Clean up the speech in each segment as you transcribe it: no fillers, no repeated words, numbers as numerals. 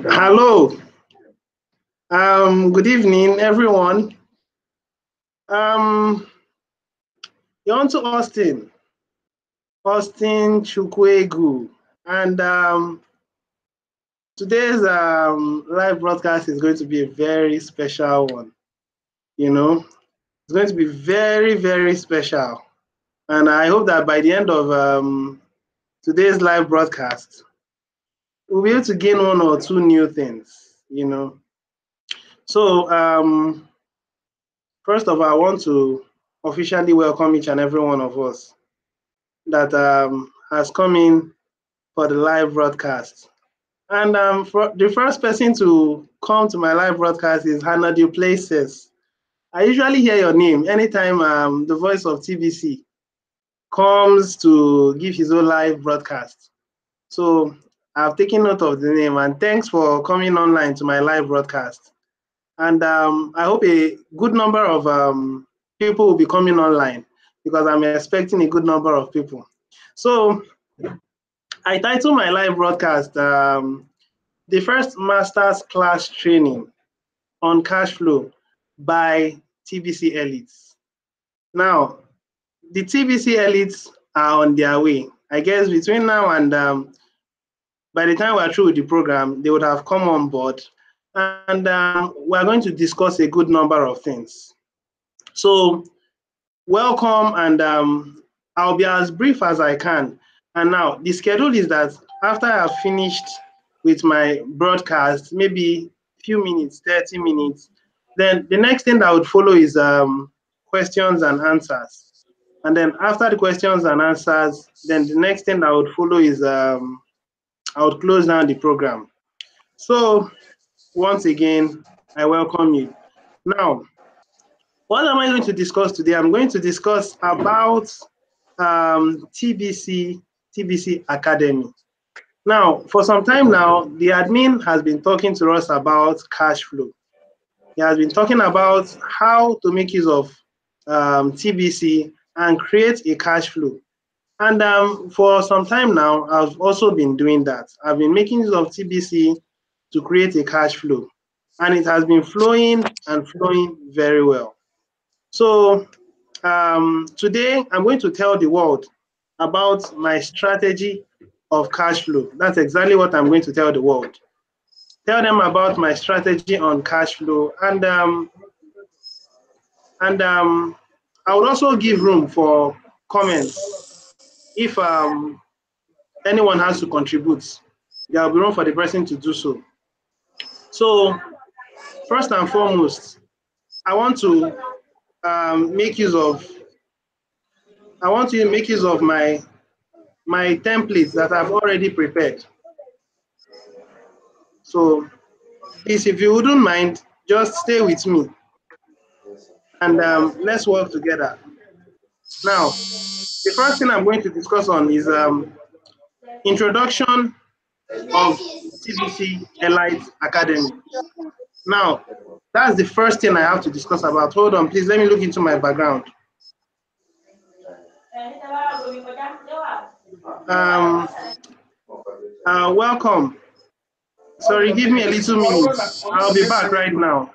Hello. Good evening, everyone. You're on to Austin Chukwegu, and today's live broadcast is going to be a very special one. You know, it's going to be very, very special, and I hope that by the end of today's live broadcast, we'll be able to gain one or two new things. So first of all, I want to officially welcome each and every one of us that has come in for the live broadcast. And for the first person to come to my live broadcast is Hannah Duplaces. I usually hear your name anytime the voice of TBC comes to give his own live broadcast. So I've taken note of the name, and thanks for coming online to my live broadcast. And I hope a good number of people will be coming online because I'm expecting a good number of people. So I title my live broadcast the first master's class training on cash flow by TBC elites. Now, the TBC elites are on their way. I guess between now and by the time we're through with the program, they would have come on board, and we're going to discuss a good number of things. So welcome, and I'll be as brief as I can. And now the schedule is that after I've finished with my broadcast, maybe a few minutes, 30 minutes, then the next thing that would follow is questions and answers. And then after the questions and answers, then the next thing that would follow is I would close down the program. So once again, I welcome you. Now, what am I going to discuss today? I'm going to discuss about TBC Academy. Now, for some time now, the admin has been talking to us about cash flow. He has been talking about how to make use of TBC and create a cash flow. And for some time now, I've also been doing that. I've been making use of TBC to create a cash flow. And it has been flowing and flowing very well. So today, I'm going to tell the world about my strategy of cash flow. That's exactly what I'm going to tell the world. Tell them about my strategy on cash flow, and I would also give room for comments. If anyone has to contribute, there will be room for the person to do so. So first and foremost, I want to make use of my templates that I've already prepared. So please, if you wouldn't mind, just stay with me and let's work together. Now, the first thing I'm going to discuss on is introduction of TBC Elite Academy. Now, that's the first thing I have to discuss about. Hold on, please, let me look into my background. Welcome. Sorry, give me a little minute. I'll be back right now.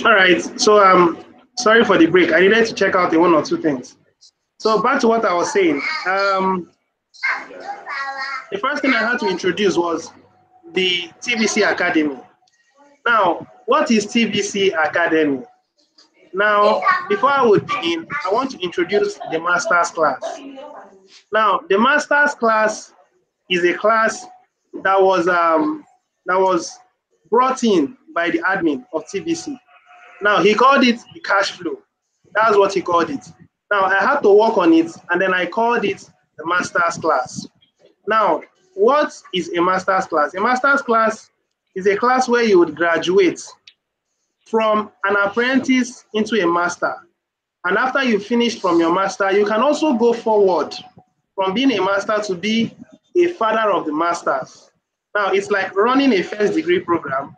All right, so sorry for the break. I needed to check out the one or two things. So back to what I was saying. The first thing I had to introduce was the TBC Academy. Now, what is TBC Academy? Now, before I would begin, I want to introduce the master's class. Now, the master's class is a class that was brought in by the admin of TBC. Now, he called it the cash flow. That's what he called it. Now, I had to work on it, and then I called it the master's class. Now, what is a master's class? A master's class is a class where you would graduate from an apprentice into a master. And after you finish from your master, you can also go forward from being a master to be a father of the masters. Now, it's like running a first degree program.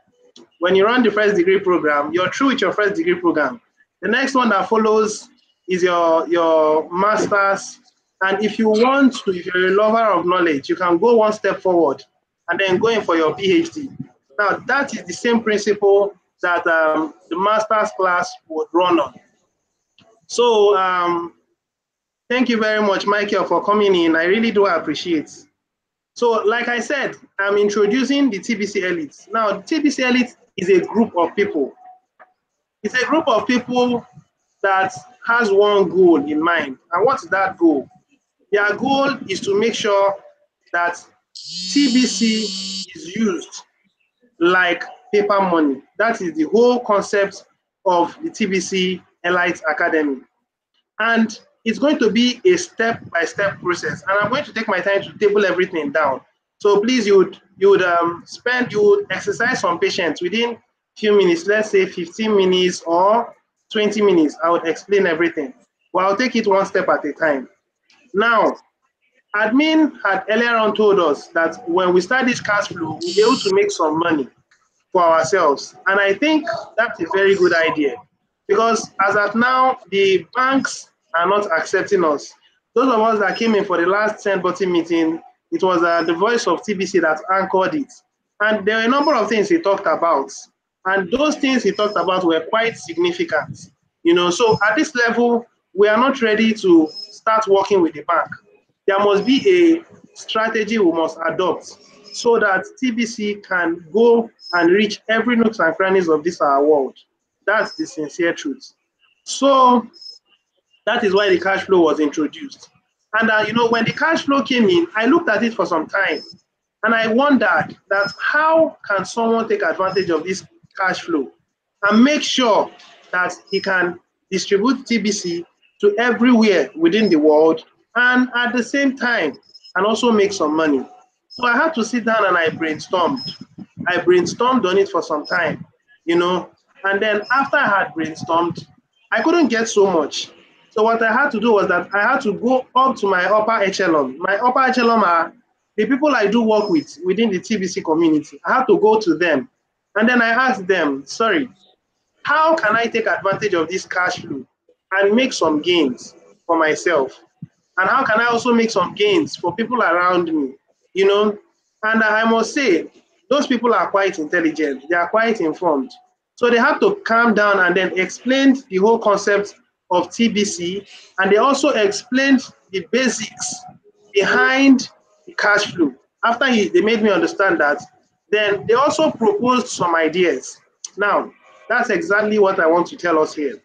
When you run the first degree program, you're through with your first degree program. The next one that follows is your master's. And if you want to, if you're a lover of knowledge, you can go one step forward and then go in for your PhD. Now, that is the same principle that the master's class would run on. So, thank you very much, Michael, for coming in. I really do appreciate. So, like I said, I'm introducing the TBC Elite. Now, the TBC Elite is a group of people. It's a group of people that has one goal in mind. And what's that goal? Their goal is to make sure that TBC is used like paper money. That is the whole concept of the TBC Elite Academy. And it's going to be a step-by-step process. And I'm going to take my time to table everything down. So please, you would exercise some patience within few minutes, let's say 15 minutes or 20 minutes. I would explain everything. Well, I'll take it one step at a time. Now, admin had earlier on told us that when we start this cash flow, we'll be able to make some money for ourselves. And I think that's a very good idea. Because as at now, the banks are not accepting us. Those of us that came in for the last 10 button meeting, it was the voice of TBC that anchored it. And there were a number of things he talked about. And those things he talked about were quite significant. So at this level, we are not ready to start working with the bank. There must be a strategy we must adopt so that TBC can go and reach every nooks and crannies of this our world. That's the sincere truth. So that is why the cash flow was introduced. And when the cash flow came in, I looked at it for some time, and I wondered that how can someone take advantage of this cash flow and make sure that he can distribute TBC to everywhere within the world, and at the same time, and also make some money. So I had to sit down and I brainstormed. I brainstormed on it for some time, and then after I had brainstormed, I couldn't get so much. So what I had to do was that I had to go up to my upper echelon. My upper echelon are the people I do work with within the TBC community. I had to go to them. And then I asked them, sorry, how can I take advantage of this cash flow and make some gains for myself? And how can I also make some gains for people around me? And I must say, those people are quite intelligent. They are quite informed. So they have to calm down and then explain the whole concept of TBC. And they also explained the basics behind the cash flow. After they made me understand that, then they also proposed some ideas. Now, that's exactly what I want to tell us here.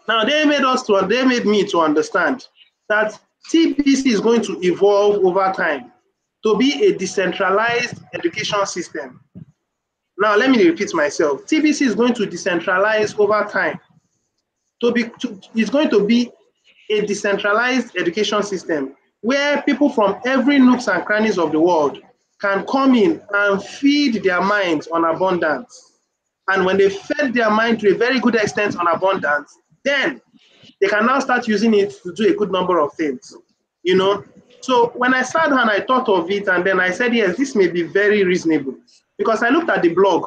Now, they made me to understand that TBC is going to evolve over time to be a decentralized education system. Now, let me repeat myself. TBC is going to decentralize over time. It's going to be a decentralized education system where people from every nooks and crannies of the world can come in and feed their minds on abundance. And when they fed their mind to a very good extent on abundance, then they can now start using it to do a good number of things, So when I sat down, I thought of it, and then I said, yes, this may be very reasonable. Because I looked at the blog.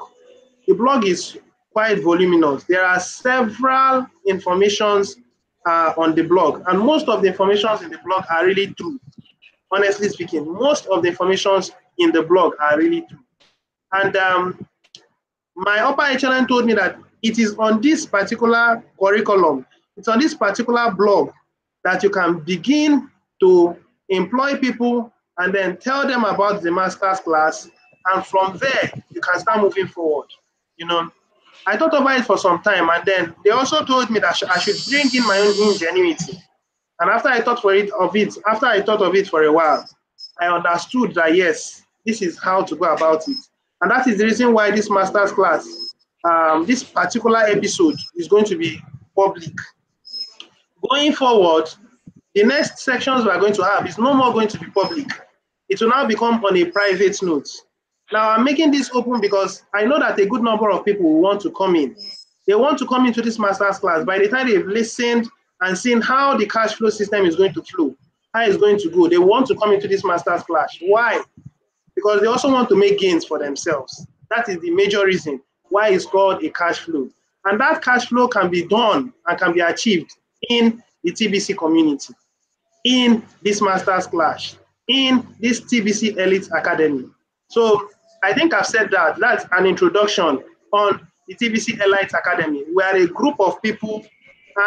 The blog is quite voluminous. There are several informations on the blog, and most of the informations in the blog are really true. Honestly speaking, most of the informations in the blog are really true. And my upper echelon told me that it is on this particular curriculum, it's on this particular blog that you can begin to employ people and then tell them about the master's class. And from there, you can start moving forward. You know, I thought about it for some time, and then they also told me that I should bring in my own ingenuity. And after I thought of it for a while, I understood that yes, this is how to go about it. And that is the reason why this master's class, this particular episode is going to be public. Going forward, the next sections we are going to have is no more going to be public. It will now become on a private note. Now, I'm making this open because I know that a good number of people will want to come in. They want to come into this master's class. By the time they've listened and seen how the cash flow system is going to flow, how it's going to go, they want to come into this master's class. Why? Because they also want to make gains for themselves. That is the major reason why it's called a cash flow. And that cash flow can be done and can be achieved in the TBC community, in this master's class, in this TBC Elite Academy. So I think I've said that. That's an introduction on the TBC Elite Academy. We are a group of people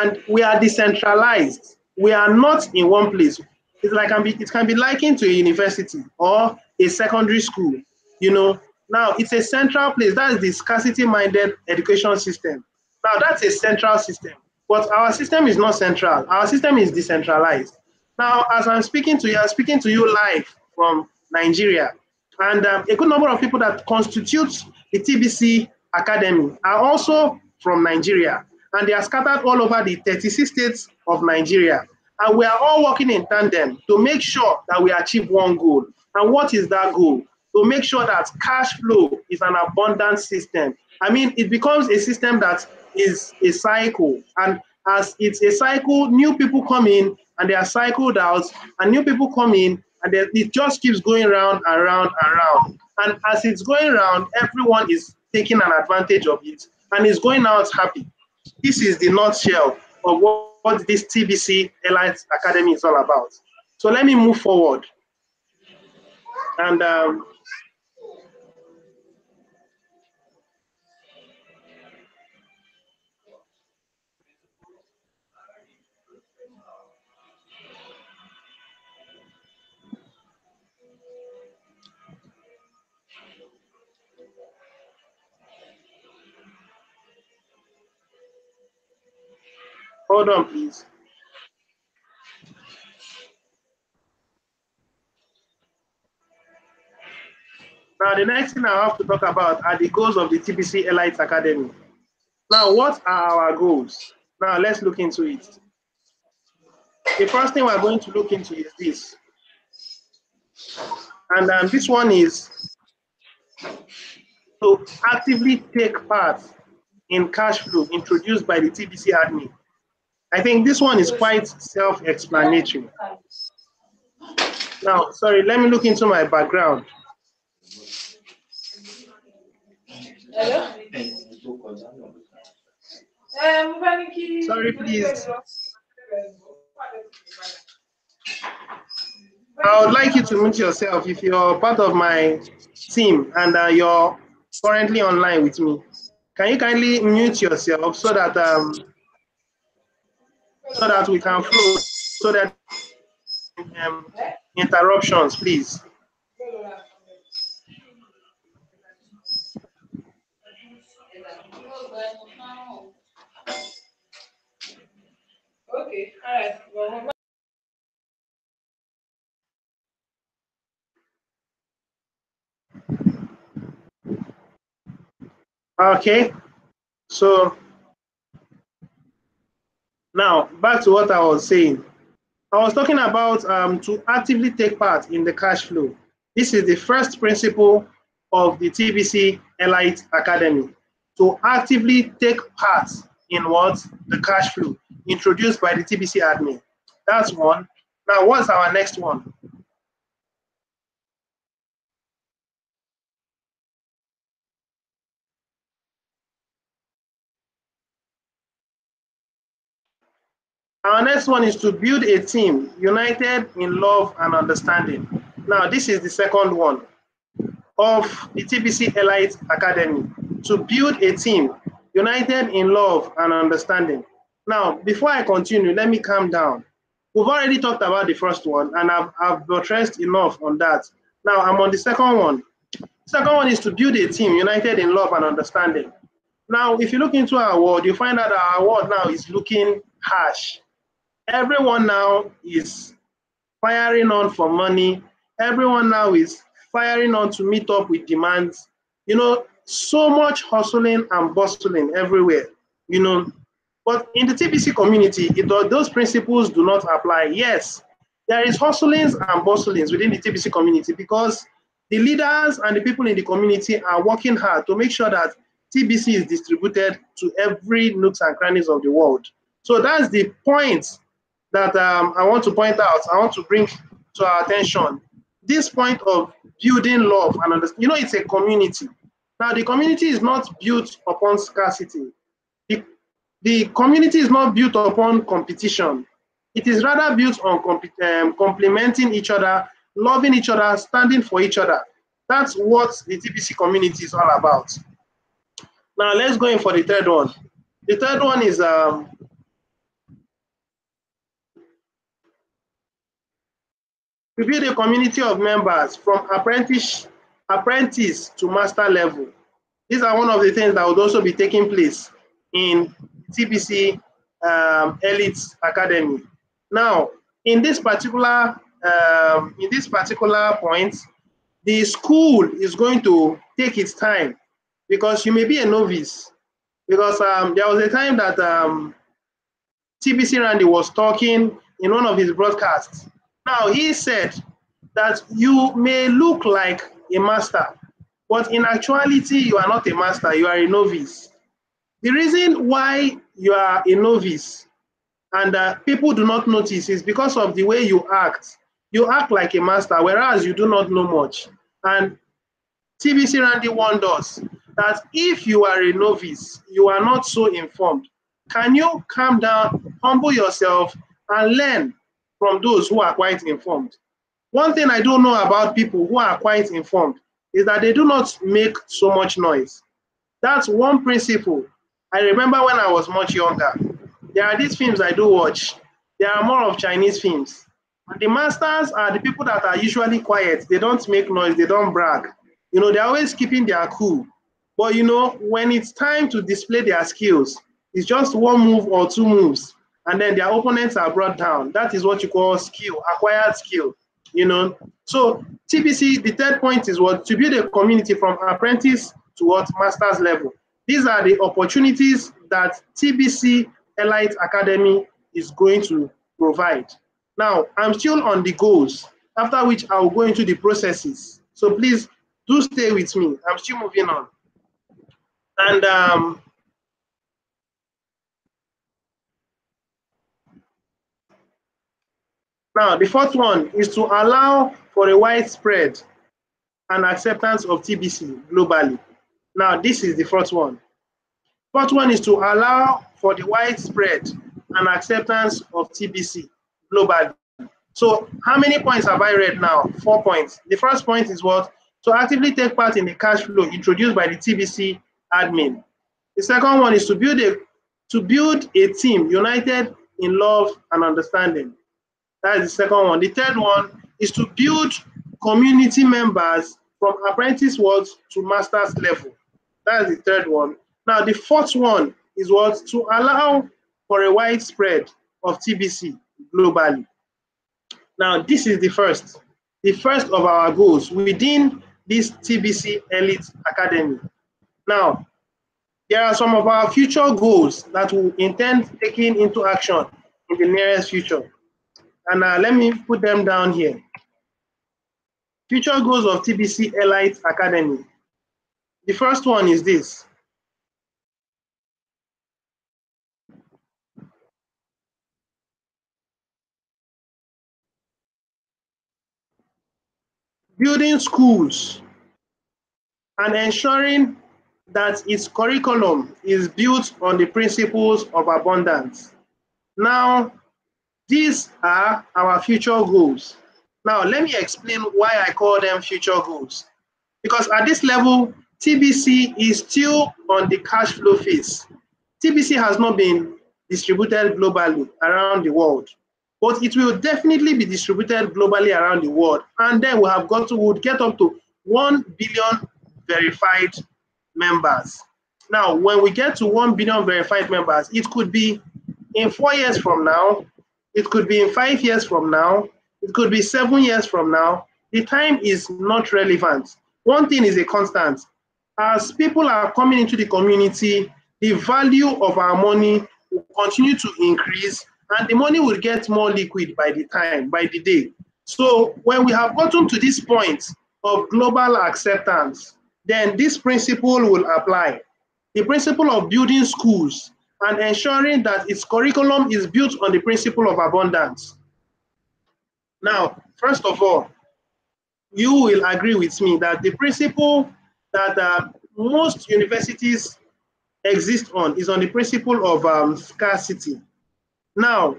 and we are decentralized. We are not in one place. It can be likened to a university or a secondary school. You know, now it's a central place. That is the scarcity-minded education system. Now that's a central system, but our system is not central. Our system is decentralized. Now, as I'm speaking to you live from Nigeria, and a good number of people that constitute the TBC Academy are also from Nigeria, and they are scattered all over the 36 states of Nigeria. And we are all working in tandem to make sure that we achieve one goal. And what is that goal? To make sure that cash flow is an abundant system. I mean, it becomes a system that is a cycle. And as it's a cycle, new people come in and they are cycled out, and new people come in and it just keeps going round and round and round. And as it's going around, everyone is taking an advantage of it and is going out happy. This is the nutshell of what this TBC Elite Academy is all about. So let me move forward. And hold on, please. Now, the next thing I have to talk about are the goals of the TBC Elite Academy. Now, what are our goals? Now, let's look into it. The first thing we're going to look into is this. And this one is to actively take part in cash flow introduced by the TBC admin. I think this one is quite self-explanatory. Now, sorry, let me look into my background. Hello? Sorry, please. I would like you to mute yourself if you're part of my team and you're currently online with me. Can you kindly mute yourself so that we can flow, so that interruptions, please. Okay, all right. Well, Okay, so now back to what I was saying. I was talking about to actively take part in the cash flow. This is the first principle of the TBC Elite Academy, to actively take part in what? The cash flow introduced by the TBC admin. That's one. Now, what's our next one? Our next one is to build a team united in love and understanding. Now, this is the second one of the TBC Elite Academy, to build a team united in love and understanding. Now, before I continue, let me calm down. We've already talked about the first one, and I've buttressed enough on that. Now, I'm on the second one. Second one is to build a team united in love and understanding. Now, if you look into our world, you find that our world now is looking harsh. Everyone now is firing on for money. Everyone now is firing on to meet up with demands. So much hustling and bustling everywhere. But in the TBC community, those principles do not apply. Yes, there is hustlings and bustlings within the TBC community because the leaders and the people in the community are working hard to make sure that TBC is distributed to every nooks and crannies of the world. So that's the point that I want to point out. I want to bring to our attention this point of building love and understanding. It's a community. Now, the community is not built upon scarcity. The community is not built upon competition. It is rather built on complementing each other, loving each other, standing for each other. That's what the TBC community is all about. Now, let's go in for the third one. The third one is to build a community of members from apprentice to master level. These are one of the things that would also be taking place in TBC Elite Academy. Now, in this particular point, the school is going to take its time because you may be a novice. Because there was a time that TBC Randy was talking in one of his broadcasts. Now, he said that you may look like a master, but in actuality, you are not a master, you are a novice. The reason why you are a novice and people do not notice is because of the way you act. You act like a master, whereas you do not know much. And TBC Randy warned us that if you are a novice, you are not so informed. Can you calm down, humble yourself, and learn from those who are quite informed? One thing I do know about people who are quite informed is that they do not make so much noise. That's one principle. I remember when I was much younger, there are these films I do watch. There are more of Chinese films. And the masters are the people that are usually quiet. They don't make noise. They don't brag. They're always keeping their cool. But when it's time to display their skills, it's just one move or two moves, and then their opponents are brought down. That is what you call skill, acquired skill. So TBC, the third point is what? To build a community from apprentice to what? Master's level. These are the opportunities that TBC Elite Academy is going to provide. Now, I'm still on the goals, after which I'll go into the processes. So please do stay with me. I'm still moving on. And now, the fourth one is to allow for a widespread and acceptance of TBC globally. Now, this is the fourth one. Fourth one is to allow for the widespread and acceptance of TBC globally. So, how many points have I read now? 4 points. The first point is what? To actively take part in the cash flow introduced by the TBC admin. The second one is to build a team united in love and understanding. That is the second one. The third one is to build community members from apprentice world to master's level. That is the third one. Now, the fourth one is what? To allow for a widespread of TBC globally. Now, this is the first of our goals within this TBC Elite Academy. Now, there are some of our future goals that we intend taking into action in the nearest future. And let me put them down here. Future goals of TBC Elite Academy. The first one is this. Building schools and ensuring that its curriculum is built on the principles of abundance. Now, these are our future goals. Now, let me explain why I call them future goals. Because at this level, TBC is still on the cash flow phase. TBC has not been distributed globally around the world, but it will definitely be distributed globally around the world. And then we'll get up to 1 billion verified members. Now, when we get to 1 billion verified members, it could be in 4 years from now, it could be in 5 years from now, it could be 7 years from now. The time is not relevant. One thing is a constant. As people are coming into the community, the value of our money will continue to increase, and the money will get more liquid by the time, by the day. So when we have gotten to this point of global acceptance, then this principle will apply. The principle of building schools and ensuring that its curriculum is built on the principle of abundance. Now, first of all, you will agree with me that the principle that most universities exist on is on the principle of scarcity. Now,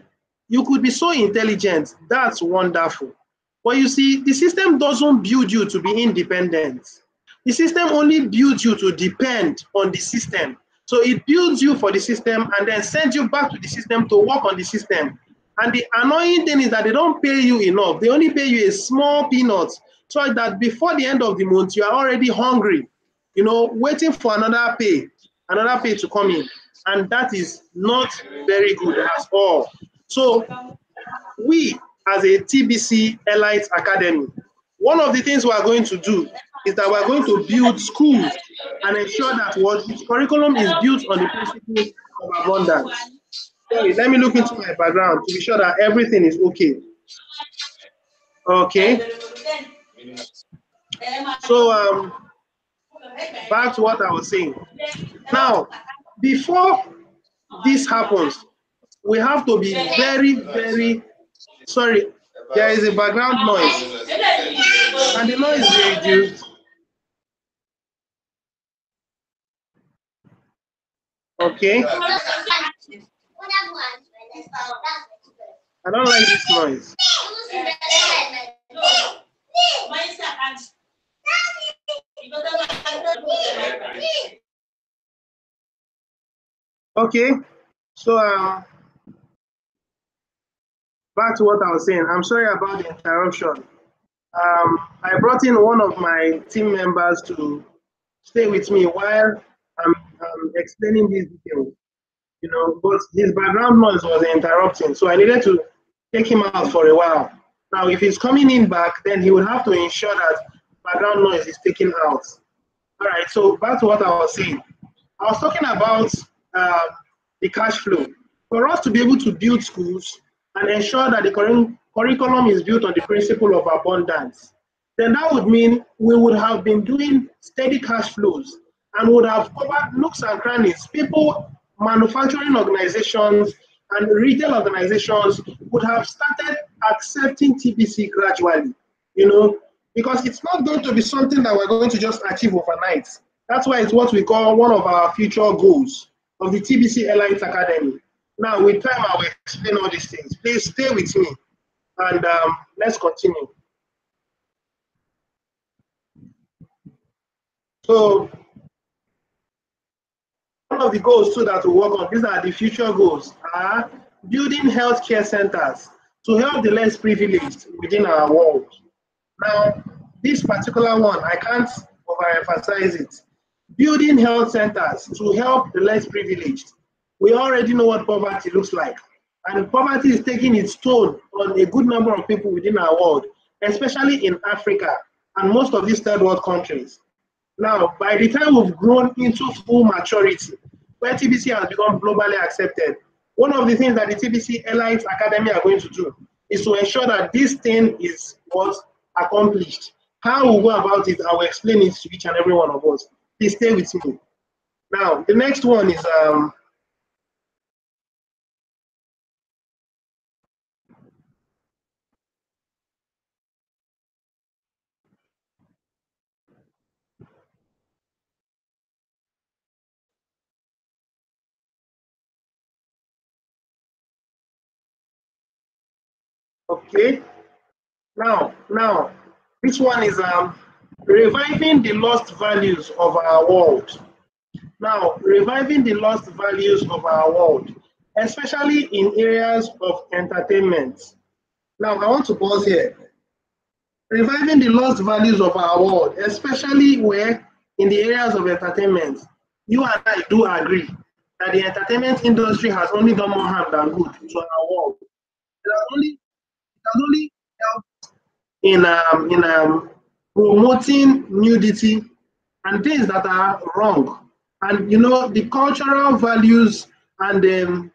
you could be so intelligent, that's wonderful. But you see, the system doesn't build you to be independent. The system only builds you to depend on the system. So it builds you for the system and then sends you back to the system to work on the system. And the annoying thing is that they don't pay you enough. They only pay you a small peanut, so that before the end of the month, you are already hungry, waiting for another pay to come in. And that is not very good at all. So we, as a TBC Elite Academy, one of the things we are going to do is that we are going to build schools and ensure that what its curriculum is built on the principle of abundance. Sorry, let me look into my background to be sure that everything is okay. Okay. So back to what I was saying. Now, before this happens, we have to be very, very sorry. There is a background noise, and the noise is reduced. Okay. I don't like this noise. Okay. So back to what I was saying. I'm sorry about the interruption. I brought in one of my team members to stay with me while I'm explaining these details. But his background noise was interrupting, so I needed to take him out for a while. Now, if he's coming in back, then he will have to ensure that background noise is taken out. All right, so back to what I was saying. I was talking about the cash flow. For us to be able to build schools and ensure that the curriculum is built on the principle of abundance, then that would mean we would have been doing steady cash flows and would have covered nooks and crannies. People, manufacturing organizations and retail organizations would have started accepting TBC gradually, because it's not going to be something that we're going to just achieve overnight. That's why it's what we call one of our future goals of the TBC Elite Academy. Now, with time, I will explain all these things. Please stay with me, and let's continue. So, one of the goals too that we work on, these are the future goals, are building healthcare centers to help the less privileged within our world. Now, this particular one, I can't overemphasize it. Building health centers to help the less privileged. We already know what poverty looks like. And poverty is taking its toll on a good number of people within our world, especially in Africa and most of these third world countries. Now, by the time we've grown into full maturity, where TBC has become globally accepted, one of the things that the TBC Elite Academy are going to do is to ensure that this thing is what's accomplished. How we go about it, I will explain it to each and every one of us. Please stay with me. Now, the next one is okay. Now, this one is reviving the lost values of our world. Now, reviving the lost values of our world, especially in areas of entertainment. Now, I want to pause here. reviving the lost values of our world, especially where in the areas of entertainment. You and I do agree that the entertainment industry has only done more harm than good to our world. It has only helped in promoting nudity and things that are wrong. And you know, the cultural values and the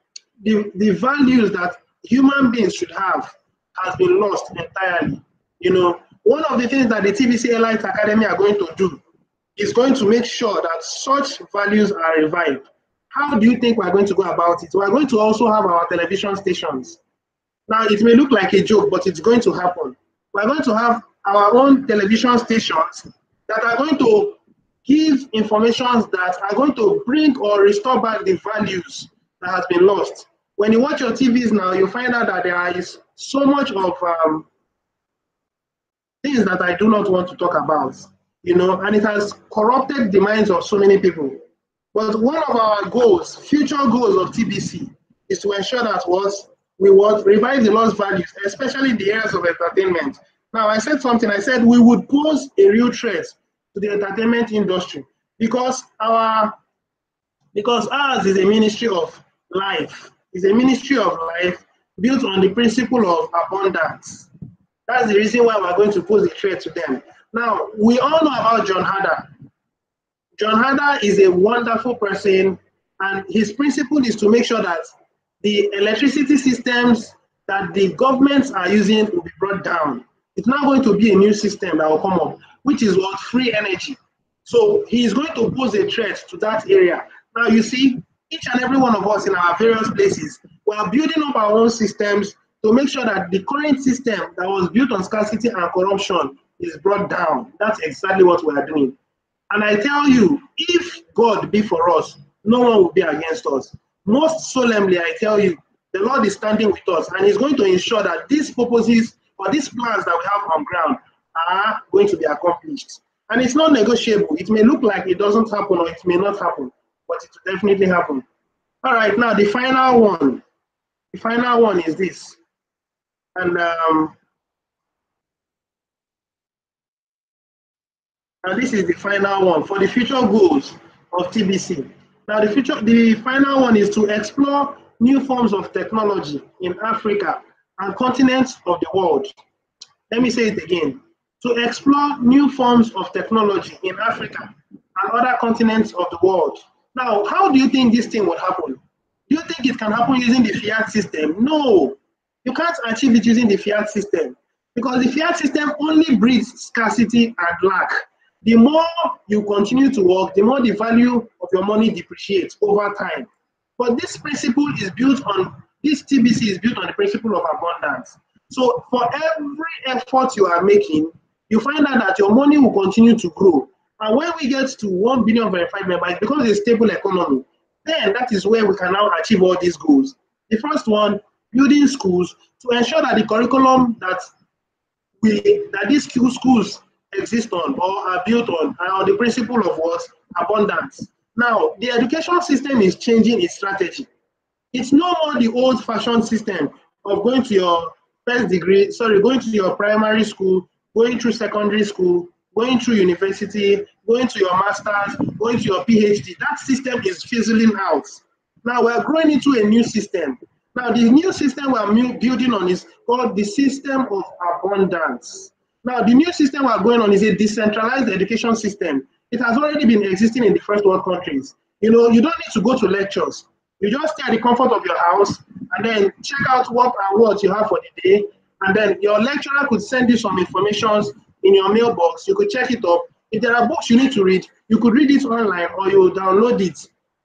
values that human beings should have has been lost entirely. You know, one of the things that the TVC Airlines Academy are going to do is going to make sure that such values are revived. How do you think we're going to go about it? We're going to also have our television stations. Now, it may look like a joke, but it's going to happen. We're going to have our own television stations that are going to give information that are going to bring or restore back the values that has been lost. When you watch your TVs now, you find out that there is so much of things that I do not want to talk about, you know, and it has corrupted the minds of so many people. But one of our goals, future goals of TBC, is to ensure that we would revive the lost values, especially in the areas of entertainment. Now, I said something, I said we would pose a real threat to the entertainment industry because ours is a ministry of life. It's a ministry of life built on the principle of abundance. That's the reason why we're going to pose a threat to them. Now, we all know about John Hader. John Hader is a wonderful person, and his principle is to make sure that the electricity systems that the governments are using will be brought down. It's not going to be a new system that will come up, which is what free energy. So he is going to pose a threat to that area. Now you see, each and every one of us in our various places, we are building up our own systems to make sure that the current system that was built on scarcity and corruption is brought down. That's exactly what we are doing. And I tell you, if God be for us, no one will be against us. Most solemnly, I tell you, the Lord is standing with us and He's going to ensure that these purposes or these plans that we have on ground are going to be accomplished. And it's not negotiable. It may look like it doesn't happen or it may not happen, but it will definitely happen. All right, now the final one. The final one is this. And this is the final one for the future goals of TBC. Now, the final one is to explore new forms of technology in Africa and continents of the world. Let me say it again. To explore new forms of technology in Africa and other continents of the world. Now, how do you think this thing would happen? Do you think it can happen using the fiat system? No, you can't achieve it using the fiat system because the fiat system only breeds scarcity and lack. The more you continue to work, the more the value of your money depreciates over time. But this principle is built on, this TBC is built on the principle of abundance. So for every effort you are making, you find out that your money will continue to grow. And when we get to 1 billion verified members, it becomes a stable economy. Then that is where we can now achieve all these goals. The first one, building schools to ensure that the curriculum that these schools exist on or are built on are on the principle of what? Abundance. Now, the education system is changing its strategy. It's no more the old-fashioned system of going to your going to your primary school, going through secondary school, going through university, going to your master's, going to your PhD. That system is fizzling out. Now we're growing into a new system. Now the new system we're building on is called the system of abundance. Now the new system we're going on is a decentralized education system. It has already been existing in the first world countries. You know, you don't need to go to lectures. You just stay at the comfort of your house and then check out what and what you have for the day. And then your lecturer could send you some information in your mailbox. You could check it up. If there are books you need to read, you could read it online or you download it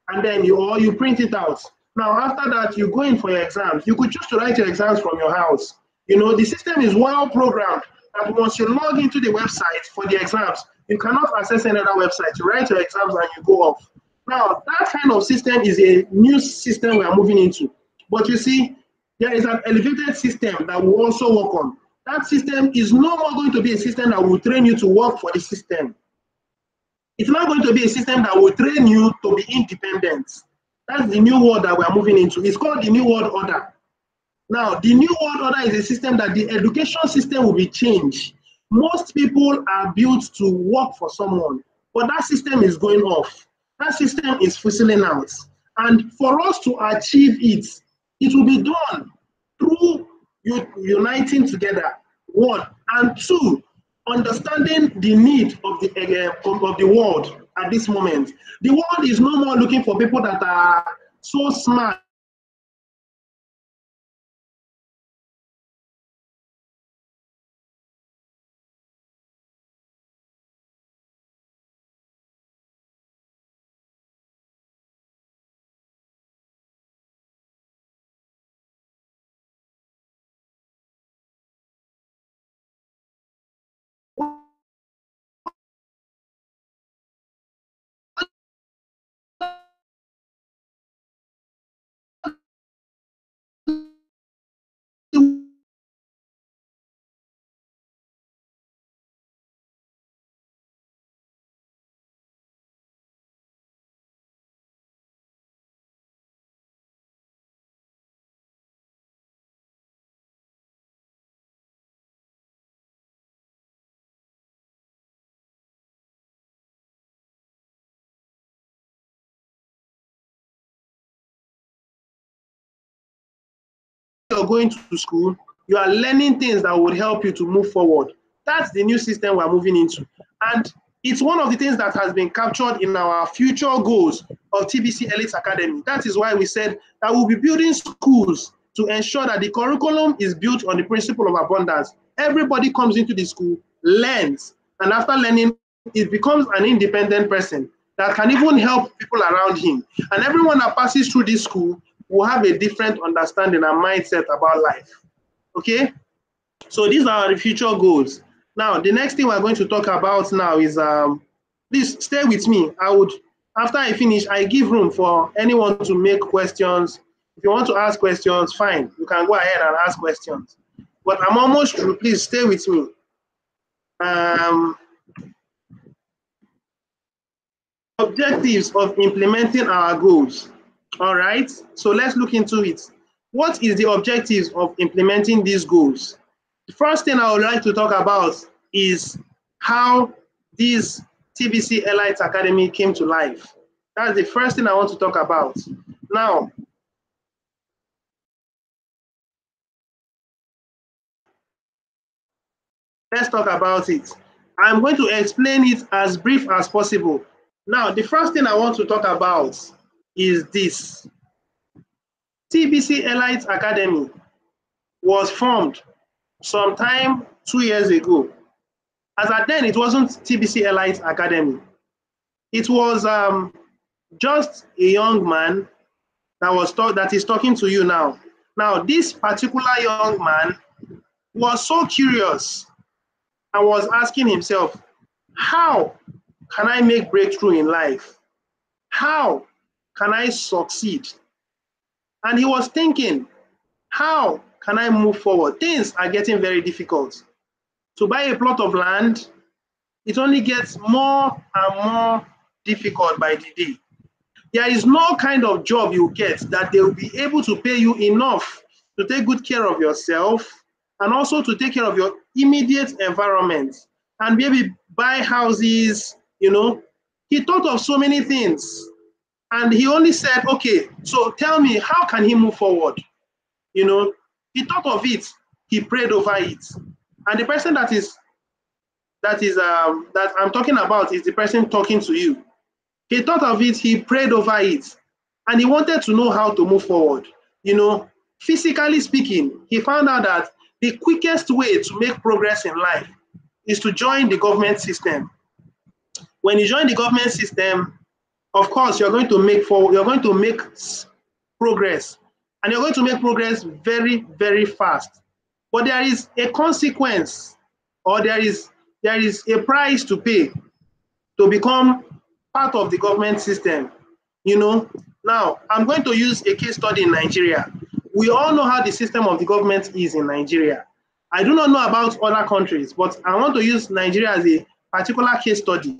and then you print it out. Now, after that, you go in for your exams. You could choose to write your exams from your house. You know, the system is well programmed that once you log into the website for the exams, you cannot access any other website. You write your exams and you go off. Now, that kind of system is a new system we are moving into. But you see, there is an elevated system that will also work on. That system is no more going to be a system that will train you to work for the system. It's not going to be a system that will train you to be independent. That's the new world that we are moving into. It's called the New World Order. Now, the New World Order is a system that the education system will be changed Most people are built to work for someone, but that system is going off. That system is fizzling out. And for us to achieve it, it will be done through uniting together, one, and two, understanding the need of the world at this moment. The world is no more looking for people that are so smart. You're going to school, you are learning things that would help you to move forward. That's the new system we're moving into. And it's one of the things that has been captured in our future goals of TBC Elite Academy. That is why we said that we'll be building schools to ensure that the curriculum is built on the principle of abundance. Everybody comes into the school, learns, and after learning, it becomes an independent person that can even help people around him. And everyone that passes through this school will have a different understanding and mindset about life. Okay? So these are the future goals. Now, the next thing we're going to talk about now is, please stay with me. After I finish, I give room for anyone to make questions. If you want to ask questions, fine. You can go ahead and ask questions. But I'm almost through. Please stay with me. Objectives of implementing our goals. All right, so let's look into it. What is the objectives of implementing these goals? The first thing I would like to talk about is how this TBC Elite Academy came to life. That's the first thing I want to talk about. Now, let's talk about it. I'm going to explain it as brief as possible. Now, the first thing I want to talk about is this. TBC Elite Academy was formed sometime 2 years ago. As at then, it wasn't TBC Elite Academy. It was just a young man that is talking to you now. Now, this particular young man was so curious and was asking himself, how can I make breakthrough in life? How can I succeed? And he was thinking, how can I move forward? Things are getting very difficult. To buy a plot of land, it only gets more and more difficult by the day. There is no kind of job you get that they will be able to pay you enough to take good care of yourself and also to take care of your immediate environment and maybe buy houses, you know. He thought of so many things and he only said, okay, so tell me, how can he move forward? You know, he thought of it, he prayed over it. And the person that I'm talking about is the person talking to you. He thought of it, he prayed over it, and he wanted to know how to move forward. You know, physically speaking, he found out that the quickest way to make progress in life is to join the government system. When you join the government system, of course, you're going to make progress, and you're going to make progress very, very fast. But there is a consequence, or there is a price to pay to become part of the government system. You know, now I'm going to use a case study in Nigeria. We all know how the system of the government is in Nigeria. I do not know about other countries, but I want to use Nigeria as a particular case study.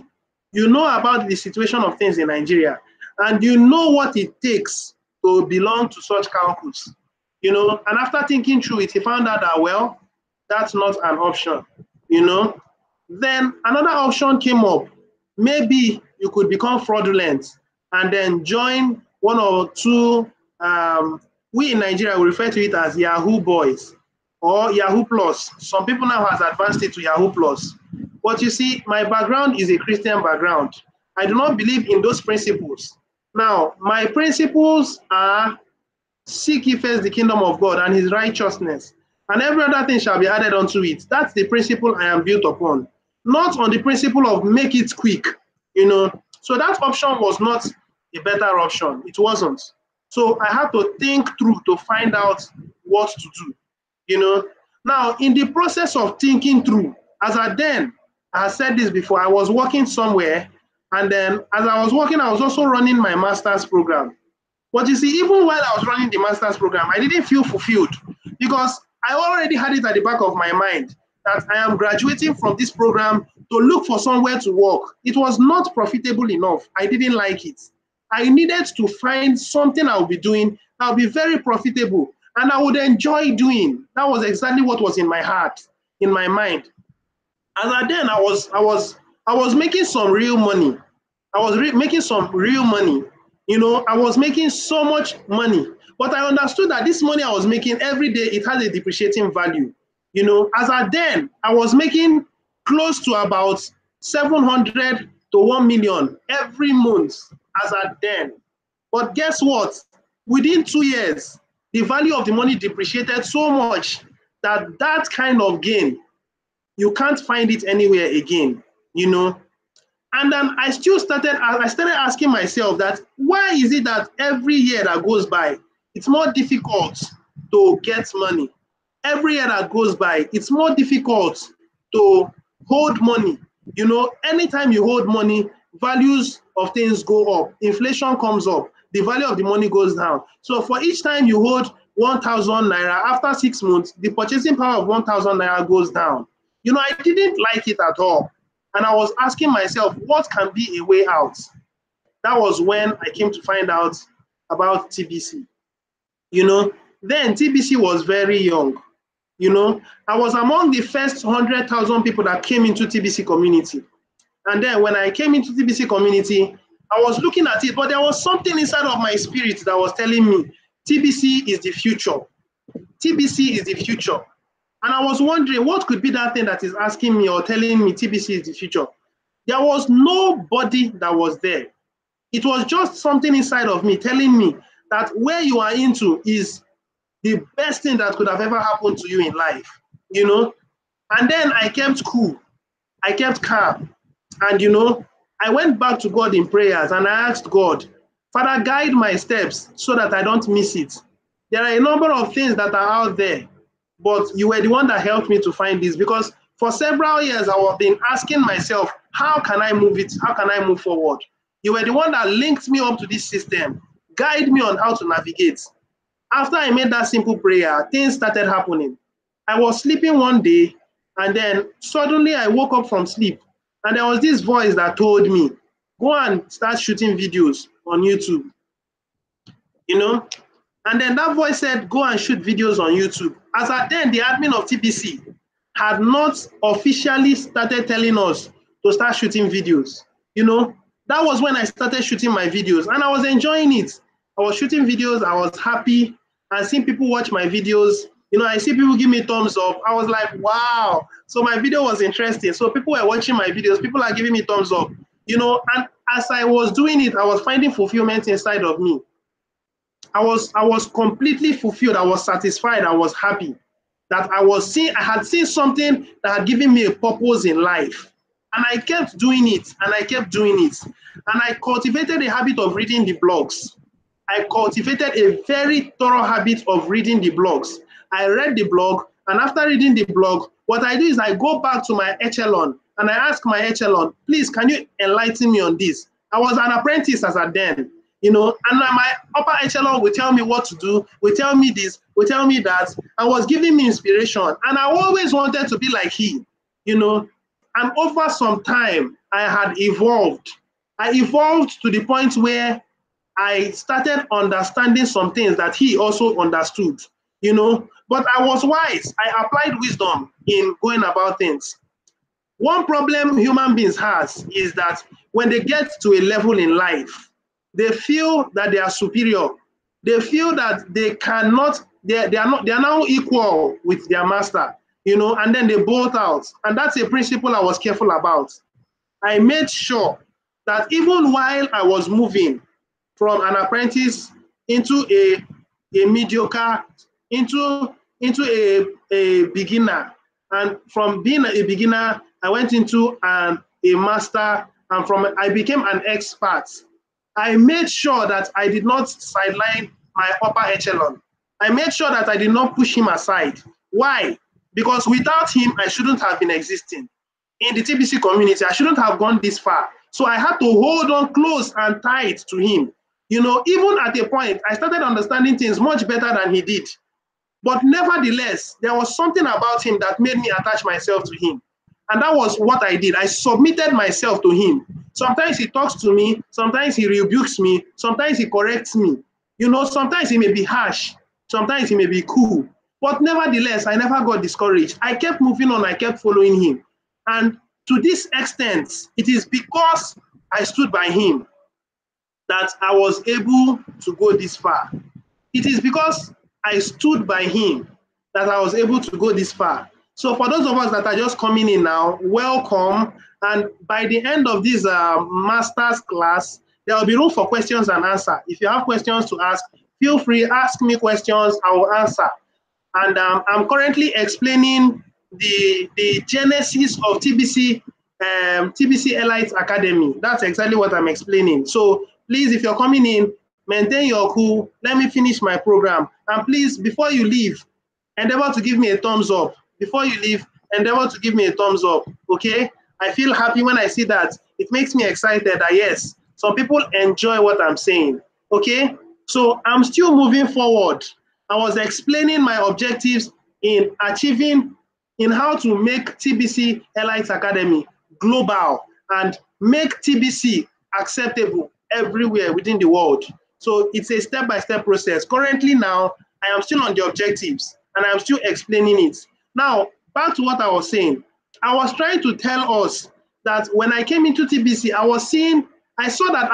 You know about the situation of things in Nigeria, and you know what it takes to belong to such caucus. You know, and after thinking through it, he found out that, well, that's not an option. you know. Then another option came up. Maybe you could become fraudulent and then join one or two, we in Nigeria we refer to it as Yahoo boys or Yahoo Plus. Some people now has advanced it to Yahoo Plus. But you see, my background is a Christian background. I do not believe in those principles. Now, my principles are seek ye first the kingdom of God and his righteousness, and every other thing shall be added unto it. That's the principle I am built upon, not on the principle of make it quick, you know. So that option was not a better option. It wasn't. So I had to think through to find out what to do, you know. Now, in the process of thinking through, I said this before, I was working somewhere, and then as I was working, I was also running my master's program. But you see, even while I was running the master's program, I didn't feel fulfilled because I already had it at the back of my mind that I am graduating from this program to look for somewhere to work. It was not profitable enough. I didn't like it. I needed to find something I'll be doing that will be very profitable and I would enjoy doing. That was exactly what was in my heart, in my mind. And then I was making some real money. I was making some real money. You know, I was making so much money. But I understood that this money I was making every day, it has a depreciating value. You know, I was making close to about 700 to 1 million every month as at then. But guess what? Within 2 years, the value of the money depreciated so much that that kind of gain, you can't find it anywhere again, you know. And then I started asking myself that why is it that every year that goes by, it's more difficult to get money. Every year that goes by, it's more difficult to hold money. You know, anytime you hold money, values of things go up, inflation comes up, the value of the money goes down. So for each time you hold 1,000 naira, after 6 months, the purchasing power of 1,000 naira goes down. You know, I didn't like it at all. And I was asking myself, what can be a way out? That was when I came to find out about TBC. You know, then TBC was very young. You know, I was among the first 100,000 people that came into TBC community. And then when I came into TBC community, I was looking at it, but there was something inside of my spirit that was telling me TBC is the future. TBC is the future. And I was wondering what could be that thing that is asking me or telling me TBC is the future. There was nobody that was there. It was just something inside of me telling me that where you are into is the best thing that could have ever happened to you in life, you know. And then I kept cool. I kept calm. And, you know, I went back to God in prayers and I asked God, Father, guide my steps so that I don't miss it. There are a number of things that are out there, but you were the one that helped me to find this because for several years I have been asking myself, how can I move it? How can I move forward? You were the one that linked me up to this system, guide me on how to navigate. After I made that simple prayer, things started happening. I was sleeping one day, and then suddenly I woke up from sleep, and there was this voice that told me, go and start shooting videos on YouTube, you know? And then that voice said, go and shoot videos on YouTube. As at then, the admin of TPC had not officially started telling us to start shooting videos. You know, that was when I started shooting my videos and I was enjoying it. I was shooting videos, I was happy and seeing people watch my videos. You know, I see people give me thumbs up. I was like, wow. So my video was interesting. So people were watching my videos, people are giving me thumbs up, you know, and as I was doing it, I was finding fulfillment inside of me. I was completely fulfilled. I was satisfied. I was happy that I had seen something that had given me a purpose in life. And I kept doing it and I kept doing it. And I cultivated a habit of reading the blogs. I cultivated a very thorough habit of reading the blogs. I read the blog, and after reading the blog, what I do is I go back to my echelon and I ask my echelon, please, can you enlighten me on this? I was an apprentice as at then, you know, and my upper echelon will tell me what to do, will tell me this, will tell me that, and was giving me inspiration. And I always wanted to be like he, you know. And over some time, I had evolved. I evolved to the point where I started understanding some things that he also understood, you know. But I was wise. I applied wisdom in going about things. One problem human beings has is that when they get to a level in life, they feel that they are superior. They feel that they cannot, they are now equal with their master, and then they bolt out. And that's a principle I was careful about. I made sure that even while I was moving from an apprentice into a mediocre, into a beginner, and from being a beginner, I went into a master, and from I became an expert. I made sure that I did not sideline my upper echelon. I made sure that I did not push him aside. Why? Because without him, I shouldn't have been existing in the TBC community. I shouldn't have gone this far. So I had to hold on close and tight to him. Even at a point, I started understanding things much better than he did. But nevertheless, there was something about him that made me attach myself to him. And that was what I did. I submitted myself to him. Sometimes he talks to me, sometimes he rebukes me, sometimes he corrects me. Sometimes he may be harsh, sometimes he may be cool. But nevertheless, I never got discouraged. I kept moving on, I kept following him. And to this extent, it is because I stood by him that I was able to go this far. It is because I stood by him that I was able to go this far. So for those of us that are just coming in now, welcome. And by the end of this master's class, there will be room for questions and answer. If you have questions to ask, feel free, ask me questions, I will answer. And I'm currently explaining the genesis of TBC Elite Academy. That's exactly what I'm explaining. So please, if you're coming in, maintain your cool. Let me finish my program. And please, before you leave, endeavor to give me a thumbs up. Before you leave, endeavor to give me a thumbs up. Okay? I feel happy when I see that. It makes me excited that yes, some people enjoy what I'm saying. Okay? So I'm still moving forward. I was explaining my objectives in how to make TBC Elite Academy global and make TBC acceptable everywhere within the world. So it's a step-by-step process. Currently now, I am still on the objectives and I'm still explaining it. Now, back to what I was saying. I was trying to tell us that when I came into TBC, I saw that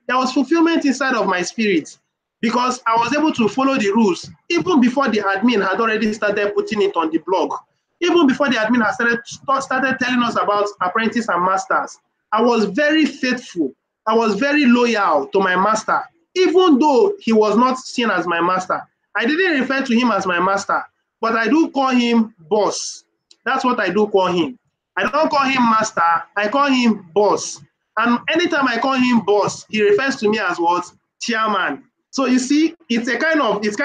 there was fulfillment inside of my spirit because I was able to follow the rules even before the admin had already started putting it on the blog. Even before the admin had started telling us about apprentice and masters. I was very faithful. I was very loyal to my master, even though he was not seen as my master. I didn't refer to him as my master, but I do call him boss. That's what I do call him. I don't call him master, I call him boss. And anytime I call him boss, he refers to me as what? Chairman. So you see, it's kind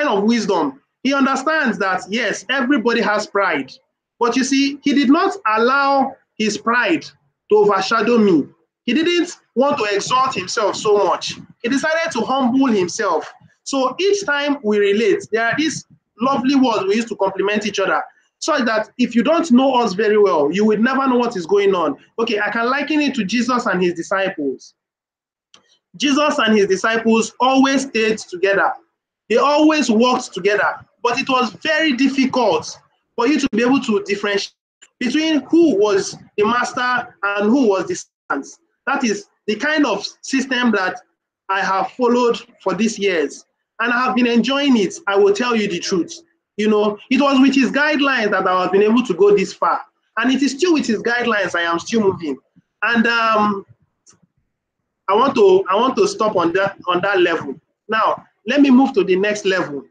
of wisdom. He understands that yes, everybody has pride. But you see, he did not allow his pride to overshadow me. He didn't want to exalt himself so much. He decided to humble himself. So each time we relate, there are these lovely words we use to compliment each other. So that if you don't know us very well, you would never know what is going on. Okay, I can liken it to Jesus and his disciples. Jesus and his disciples always stayed together. They always worked together. But it was very difficult for you to be able to differentiate between who was the master and who was the servant. That is the kind of system that I have followed for these years. And I have been enjoying it, I will tell you the truth. It was with his guidelines that I have been able to go this far. And it is still with his guidelines I am still moving. And I want to stop on that level. Now, let me move to the next level.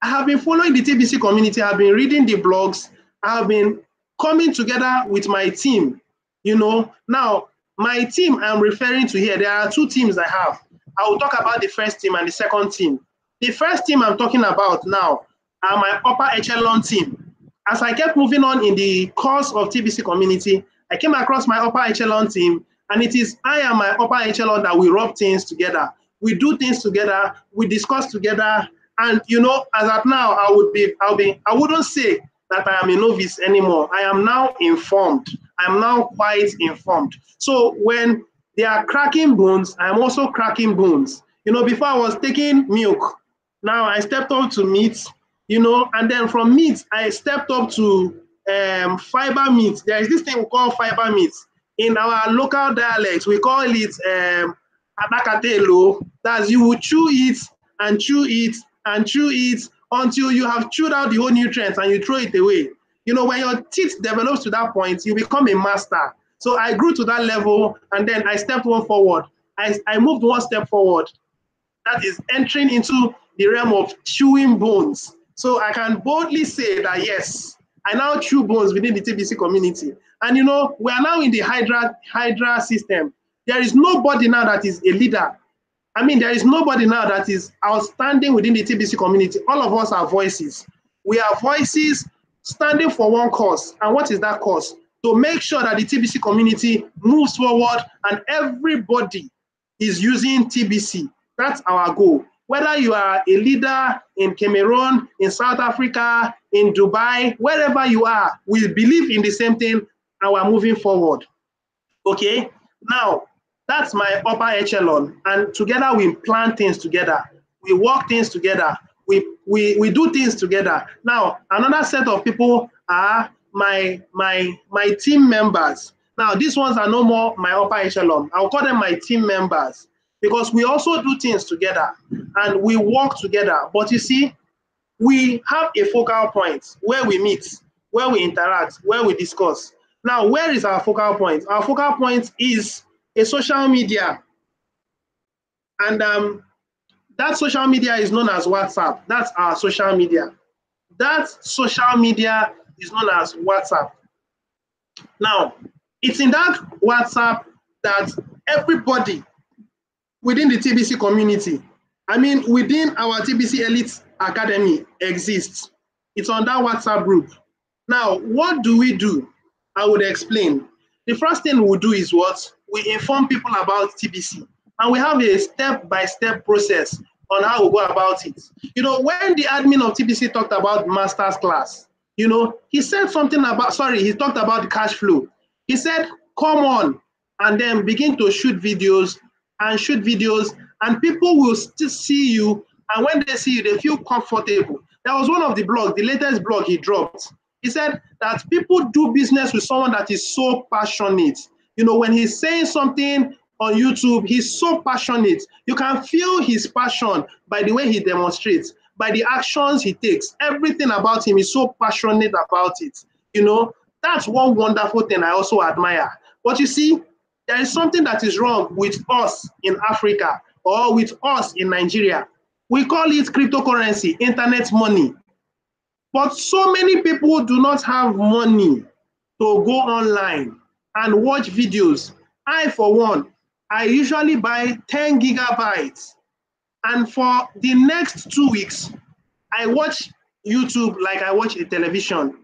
I have been following the TBC community. I have been reading the blogs. I have been coming together with my team. Now, my team I'm referring to here, there are two teams I have. I will talk about the first team and the second team. The first team I'm talking about now are my upper echelon team. As I kept moving on in the course of TBC community, I came across my upper echelon team, and it is I and my upper echelon that we rub things together. We do things together, we discuss together, and as at now, I wouldn't say that I am a novice anymore. I am now informed. I am now quite informed. So when they are cracking bones, I am also cracking bones. Before I was taking milk, now I stepped up to meat, and then from meat, I stepped up to fiber meat. There is this thing we call fiber meat. In our local dialects, we call it atakatelo. That's you will chew it and chew it and chew it until you have chewed out the whole nutrients and you throw it away. You know, when your teeth develops to that point, you become a master. So I grew to that level, and then I stepped one forward. I moved one step forward. That is entering into the realm of chewing bones. So I can boldly say that, yes, I now chew bones within the TBC community. And you know, we are now in the Hydra system. There is nobody now that is a leader. I mean, there is nobody now that is outstanding within the TBC community. All of us are voices. We are voices standing for one cause. And what is that cause? To make sure that the TBC community moves forward and everybody is using TBC. That's our goal. Whether you are a leader in Cameroon, in South Africa, in Dubai, wherever you are, we believe in the same thing and we're moving forward. Okay? Now, that's my upper echelon. And together we plan things together. We work things together. We do things together. Now, another set of people are my team members. Now, these ones are no more my upper echelon. I'll call them my team members because we also do things together and we work together. But you see, we have a focal point where we meet, where we interact, where we discuss. Now, where is our focal point? Our focal point is a social media. And that social media is known as WhatsApp. That's our social media. That social media is known as WhatsApp. Now, it's in that WhatsApp that everybody within the TBC community, I mean, within our TBC Elite Academy exists. It's on that WhatsApp group. Now, what do? I would explain. The first thing we'll do is what? We inform people about TBC. And we have a step-by-step process on how we go about it. You know, when the admin of TBC talked about master's class, you know, he said something about, he talked about the cash flow. He said, come on, and then begin to shoot videos, and people will still see you, and when they see you, they feel comfortable. That was one of the blogs, the latest blog he dropped. He said that people do business with someone that is so passionate. You know, when he's saying something on YouTube, he's so passionate. You can feel his passion by the way he demonstrates, by the actions he takes. Everything about him is so passionate about it. You know, that's one wonderful thing I also admire. But you see, there is something that is wrong with us in Africa or with us in Nigeria. We call it cryptocurrency, internet money. But so many people do not have money to go online and watch videos. I, for one, I usually buy 10 gigabytes. And for the next 2 weeks, I watch YouTube like I watch a television.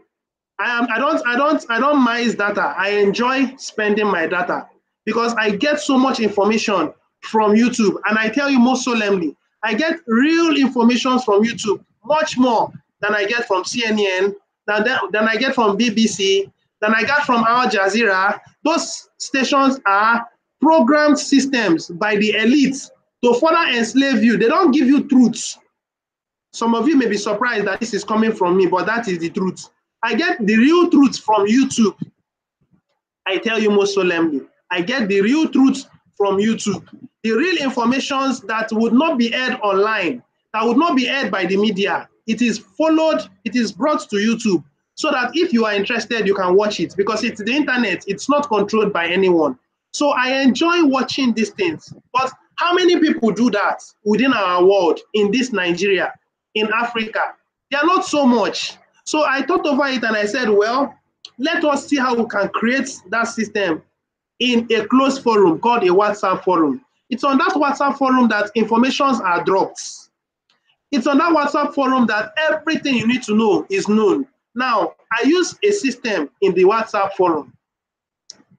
I don't mice data. I enjoy spending my data because I get so much information from YouTube. And I tell you most solemnly, I get real information from YouTube, much more than I get from CNN, than I get from BBC, than I get from Al Jazeera. Those stations are programmed systems by the elites to further enslave you. They don't give you truths. Some of you may be surprised that this is coming from me, but that is the truth. I get the real truth from YouTube. I tell you most solemnly, I get the real truth from YouTube. The real informations that would not be aired online, that would not be aired by the media. It is followed, it is brought to YouTube so that if you are interested, you can watch it because it's the internet, it's not controlled by anyone. So I enjoy watching these things. But how many people do that within our world, in this Nigeria, in Africa? They are not so much. So I thought over it and I said, well, let us see how we can create that system in a closed forum called a WhatsApp forum. It's on that WhatsApp forum that informations are dropped. It's on that WhatsApp forum that everything you need to know is known. Now, I use a system in the WhatsApp forum.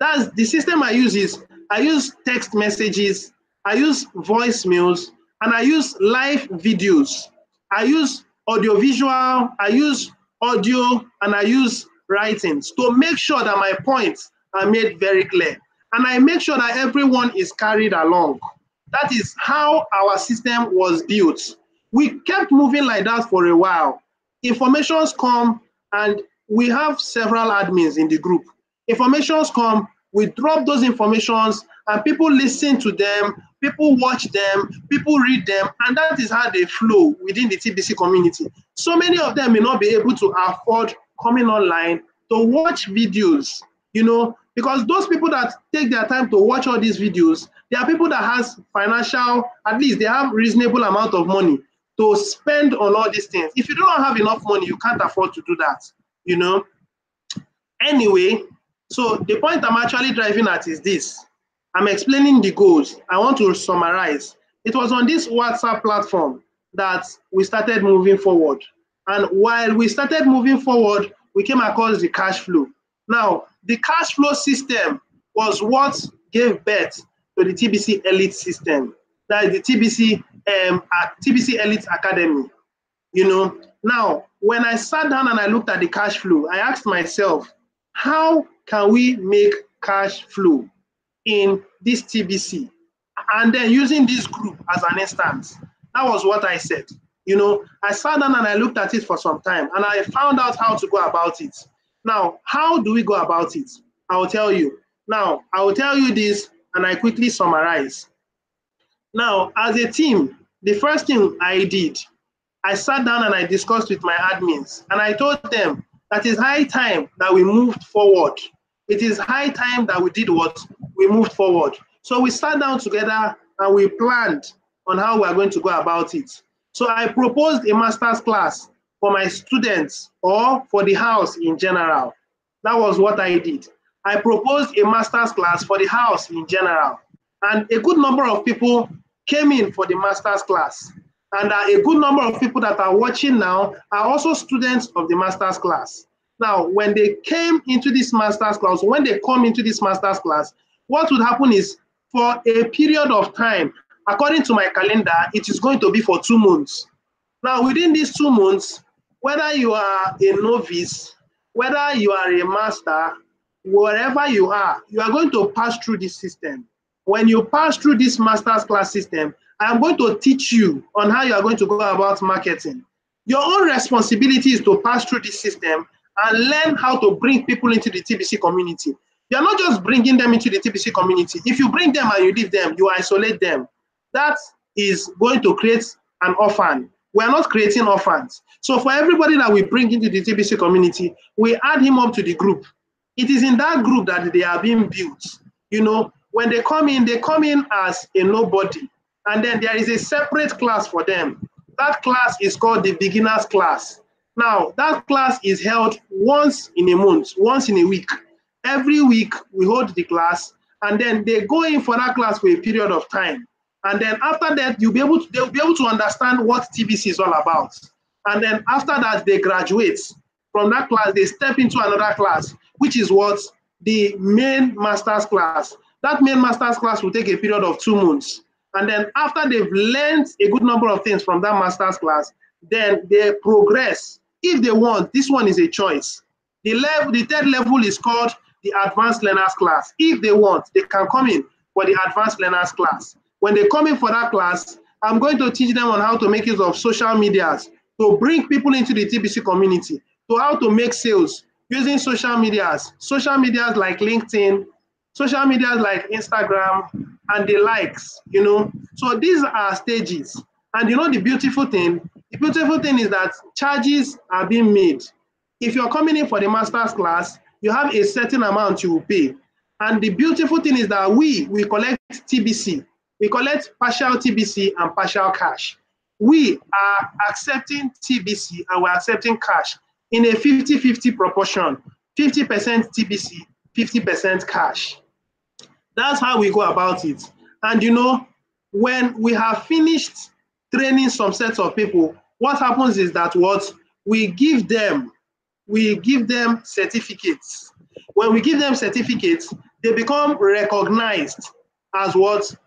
That's the system I use is, I use text messages, I use voicemails, and I use live videos. I use audiovisual, I use audio, and I use writings to make sure that my points are made very clear. And I make sure that everyone is carried along. That is how our system was built. We kept moving like that for a while. Informations come and we have several admins in the group. Informations come, we drop those informations, and people listen to them, people watch them, people read them, and that is how they flow within the TBC community. So many of them may not be able to afford coming online to watch videos, because those people that take their time to watch all these videos, they are people that has financial, at least they have reasonable amount of money to spend on all these things. If you don't have enough money, you can't afford to do that, Anyway, so the point I'm actually driving at is this. I'm explaining the goals. I want to summarize. It was on this WhatsApp platform that we started moving forward. And while we started moving forward, we came across the cash flow. Now, the cash flow system was what gave birth to the TBC Elite system. That is the TBC Elite Academy. Now, when I sat down and I looked at the cash flow, I asked myself, how can we make cash flow in this TBC? And then using this group as an instance, that was what I said. I sat down and I looked at it for some time, and I found out how to go about it. Now, how do we go about it? I will tell you. Now, I will tell you this, and I quickly summarize. Now, as a team, the first thing I did, I sat down and I discussed with my admins, and I told them that it's high time that we moved forward. It is high time that we did what? We moved forward. So we sat down together and we planned on how we are going to go about it. So I proposed a master's class for my students or for the house in general. That was what I did. I proposed a master's class for the house in general. And a good number of people came in for the master's class. And a good number of people that are watching now are also students of the master's class. Now, when they came into this master's class, when they come into this master's class, what would happen is for a period of time, according to my calendar, it is going to be for 2 months. Now, within these 2 months, whether you are a novice, whether you are a master, wherever you are going to pass through this system. When you pass through this master's class system, I'm going to teach you on how you are going to go about marketing. Your own responsibility is to pass through this system and learn how to bring people into the TBC community. You're not just bringing them into the TBC community. If you bring them and you leave them, you isolate them. That is going to create an orphan. We are not creating orphans. So for everybody that we bring into the TBC community, we add him up to the group. It is in that group that they are being built. When they come in as a nobody. And then there is a separate class for them. That class is called the beginner's class. Now, that class is held once in a month, once in a week. Every week, we hold the class, and then they go in for that class for a period of time. And then after that, they'll be able to understand what TBC is all about. And then after that, they graduate. From that class, they step into another class, which is what? The main master's class. That main master's class will take a period of 2 months. And then after they've learned a good number of things from that master's class, then they progress. If they want, this one is a choice. The third level is called the advanced learners class. If they want, they can come in for the advanced learners class. When they come in for that class, I'm going to teach them on how to make use of social medias to bring people into the TBC community, to how to make sales using social medias like LinkedIn, social media like Instagram and the likes, So these are stages. And the beautiful thing is that charges are being made. If you're coming in for the master's class, you have a certain amount you will pay. And the beautiful thing is that we collect TBC. We collect partial TBC and partial cash. We are accepting TBC and we're accepting cash in a 50-50 proportion, 50% TBC, 50% cash. That's how we go about it. And when we have finished training some sets of people, what happens is that we give them certificates. When we give them certificates, they become recognized as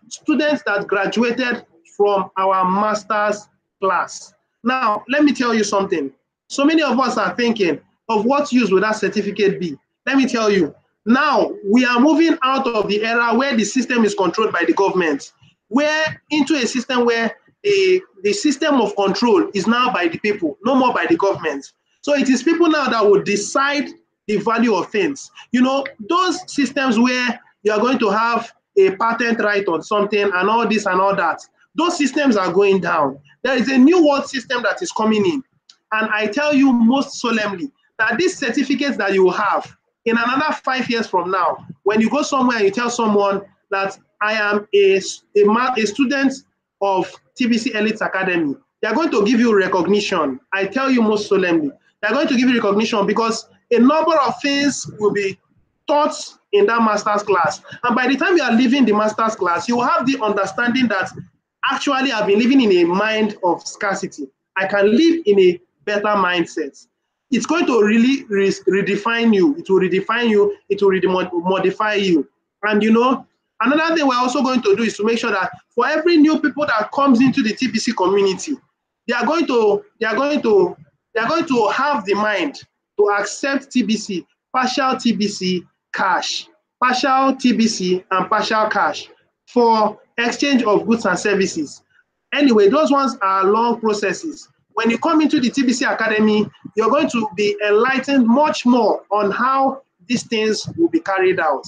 students that graduated from our master's class. Now, let me tell you something. So many of us are thinking, of what use will that certificate be? Let me tell you. Now, we are moving out of the era where the system is controlled by the government, into a system where the system of control is now by the people, no more by the government. So it is people now that will decide the value of things. You know, those systems where you are going to have a patent right on something and all this and all that, those systems are going down. There is a new world system that is coming in. And I tell you most solemnly that these certificates that you have in another 5 years from now, when you go somewhere and you tell someone that I am a student of TBC Elite Academy, they are going to give you recognition. I tell you most solemnly, they are going to give you recognition because a number of things will be taught in that master's class. And by the time you are leaving the master's class, you will have the understanding that actually I've been living in a mind of scarcity. I can live in a better mindset. It's going to really redefine you. It will redefine you. It will modify you. And you know, another thing we're also going to do is to make sure that for every new people that comes into the TBC community, they are going to have the mind to accept TBC, partial TBC, cash, partial TBC and partial cash for exchange of goods and services. Anyway, those ones are long processes. When you come into the TBC Academy, you're going to be enlightened much more on how these things will be carried out.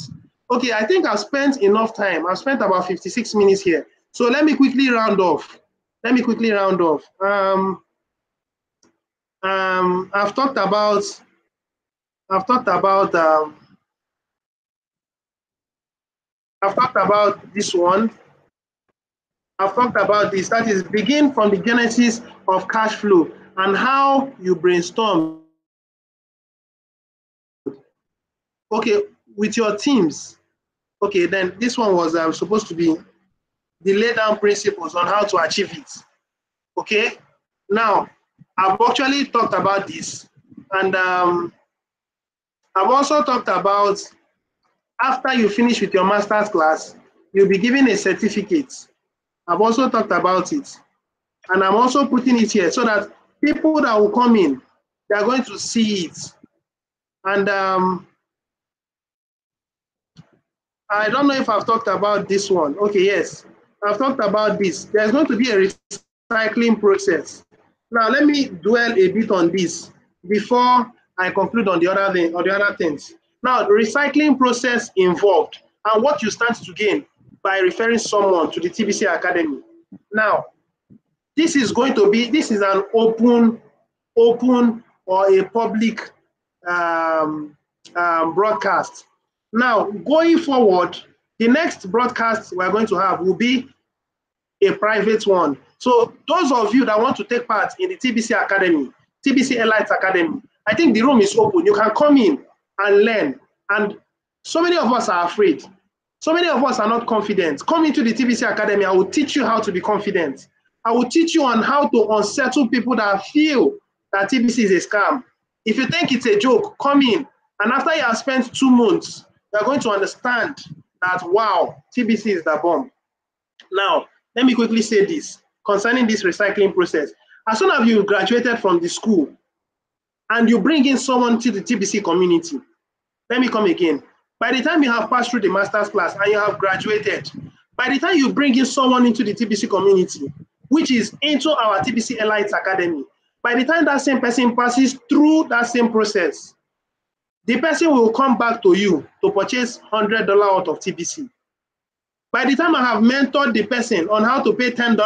Okay, I think I've spent enough time. I've spent about 56 minutes here. So let me quickly round off. I've talked about this one. I've talked about this. That is, begin from the genesis of cash flow and how you brainstorm. Okay, with your teams. Okay, then this one was supposed to be the lay down principles on how to achieve it. Okay, now I've actually talked about this, and I've also talked about after you finish with your master's class, you'll be given a certificate. I've also talked about it, and I'm also putting it here so that people that will come in, they are going to see it. And I don't know if I've talked about this one. Okay, yes, I've talked about this. There's going to be a recycling process. Now, let me dwell a bit on this before I conclude on the other things. Now, the recycling process involved and what you stand to gain by referring someone to the TBC Academy. Now, this is an open or a public broadcast. Now, going forward, the next broadcast we're going to have will be a private one. So those of you that want to take part in the TBC Academy, TBC Elite Academy, I think the room is open. You can come in and learn. And so many of us are afraid. So many of us are not confident. Come into the TBC Academy. I will teach you how to be confident. I will teach you on how to unsettle people that feel that TBC is a scam. If you think it's a joke, come in. And after you have spent 2 months, you're going to understand that, wow, TBC is the bomb. Now, let me quickly say this concerning this recycling process. As soon as you graduated from the school and you bring in someone to the TBC community, let me come again. By the time you have passed through the master's class and you have graduated, by the time you bring in someone into the TBC community, which is into our TBC Elite Academy, by the time that same person passes through that same process, the person will come back to you to purchase $100 worth of TBC. By the time I have mentored the person on how to pay $10,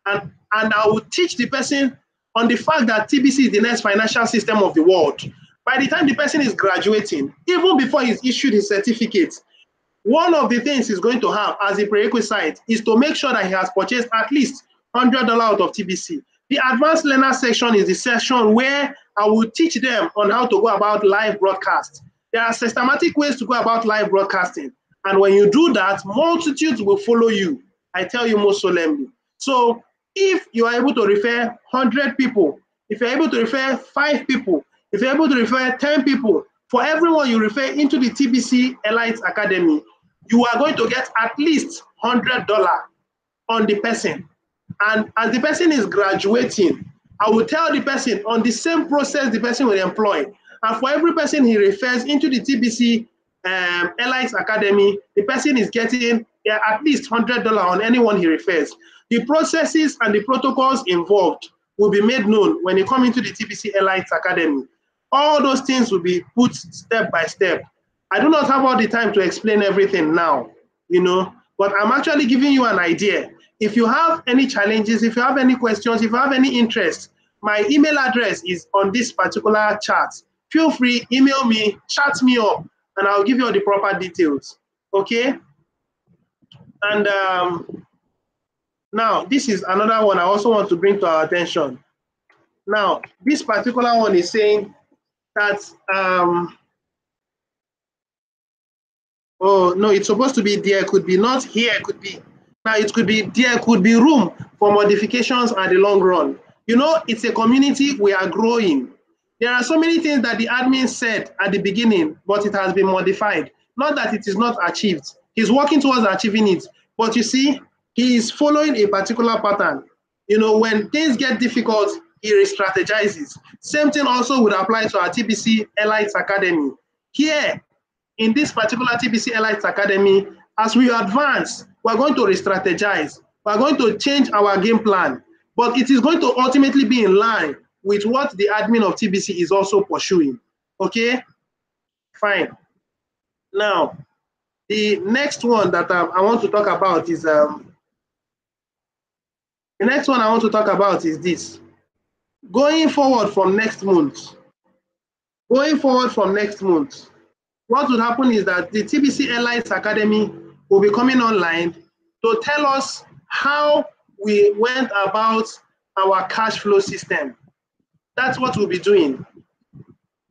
and I will teach the person on the fact that TBC is the next financial system of the world. By the time the person is graduating, even before he's issued his certificate, one of the things he's going to have as a prerequisite is to make sure that he has purchased at least $100 out of TBC. The advanced learner section is the section where I will teach them on how to go about live broadcast. There are systematic ways to go about live broadcasting. And when you do that, multitudes will follow you. I tell you most solemnly. So if you are able to refer 100 people, if you're able to refer 5 people, if you're able to refer 10 people, for everyone you refer into the TBC Elite Academy, you are going to get at least $100 on the person. And as the person is graduating, I will tell the person on the same process the person will employ. And for every person he refers into the TBC Elite Academy, the person is getting at least $100 on anyone he refers. The processes and the protocols involved will be made known when you come into the TBC Elite Academy. All those things will be put step by step. I do not have all the time to explain everything now, but I'm actually giving you an idea. If you have any challenges, if you have any questions, if you have any interest, my email address is on this particular chart. Feel free, email me, chat me up, and I'll give you all the proper details. Okay? And now, this is another one I also want to bring to our attention. Now, this particular one is saying that, oh, no, it's supposed to be there, could be not here, could be. Now, it could be there, could be room for modifications at the long run. It's a community, we are growing. There are so many things that the admin said at the beginning, but it has been modified. Not that it is not achieved. He's working towards achieving it. But you see, he is following a particular pattern. When things get difficult, he re-strategizes. Same thing also would apply to our TBC Elite Academy. Here, in this particular TBC Elite Academy, as we advance, we're going to re-strategize. We're going to change our game plan. But it is going to ultimately be in line with what the admin of TBC is also pursuing. Okay? Fine. Now, the next one that I want to talk about is this. Going forward from next month, what would happen is that the TBC Airlines Academy will be coming online to tell us how we went about our cash flow system. That's what we'll be doing.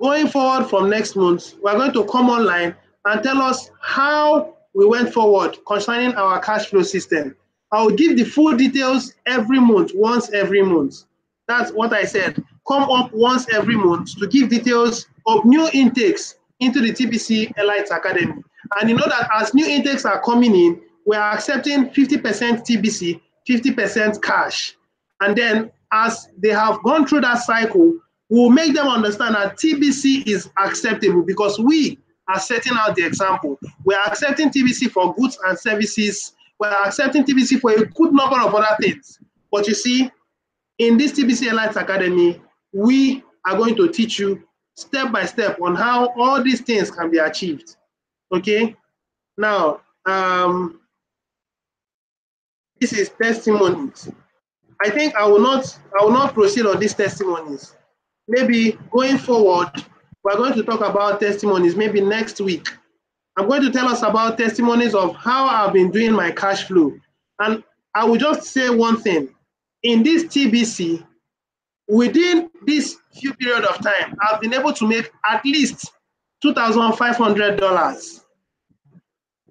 Going forward from next month, we're going to come online and tell us how we went forward concerning our cash flow system. I will give the full details every month, once every month. That's what I said. Come up once every month to give details of new intakes into the TBC Elite Academy. And you know that as new intakes are coming in, we are accepting 50% TBC, 50% cash. And then as they have gone through that cycle, we'll make them understand that TBC is acceptable because we are setting out the example. We are accepting TBC for goods and services. We are accepting TBC for a good number of other things. But you see, in this TBC Elite Academy, we are going to teach you step by step on how all these things can be achieved. Okay? Now, this is testimonies. I think I will not proceed on these testimonies. Maybe going forward, we're going to talk about testimonies maybe next week. I'm going to tell us about testimonies of how I've been doing my cash flow. And I will just say one thing. In this TBC, within this few period of time, I've been able to make at least $2,500.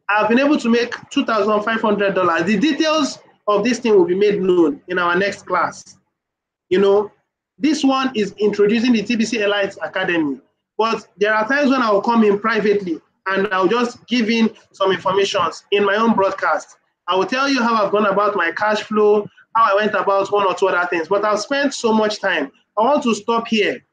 I've been able to make $2,500. The details of this thing will be made known in our next class. This one is introducing the TBC Elite Academy. But there are times when I will come in privately and I'll just give in some information in my own broadcast. I will tell you how I've gone about my cash flow, how I went about one or two other things. But I've spent so much time. I want to stop here.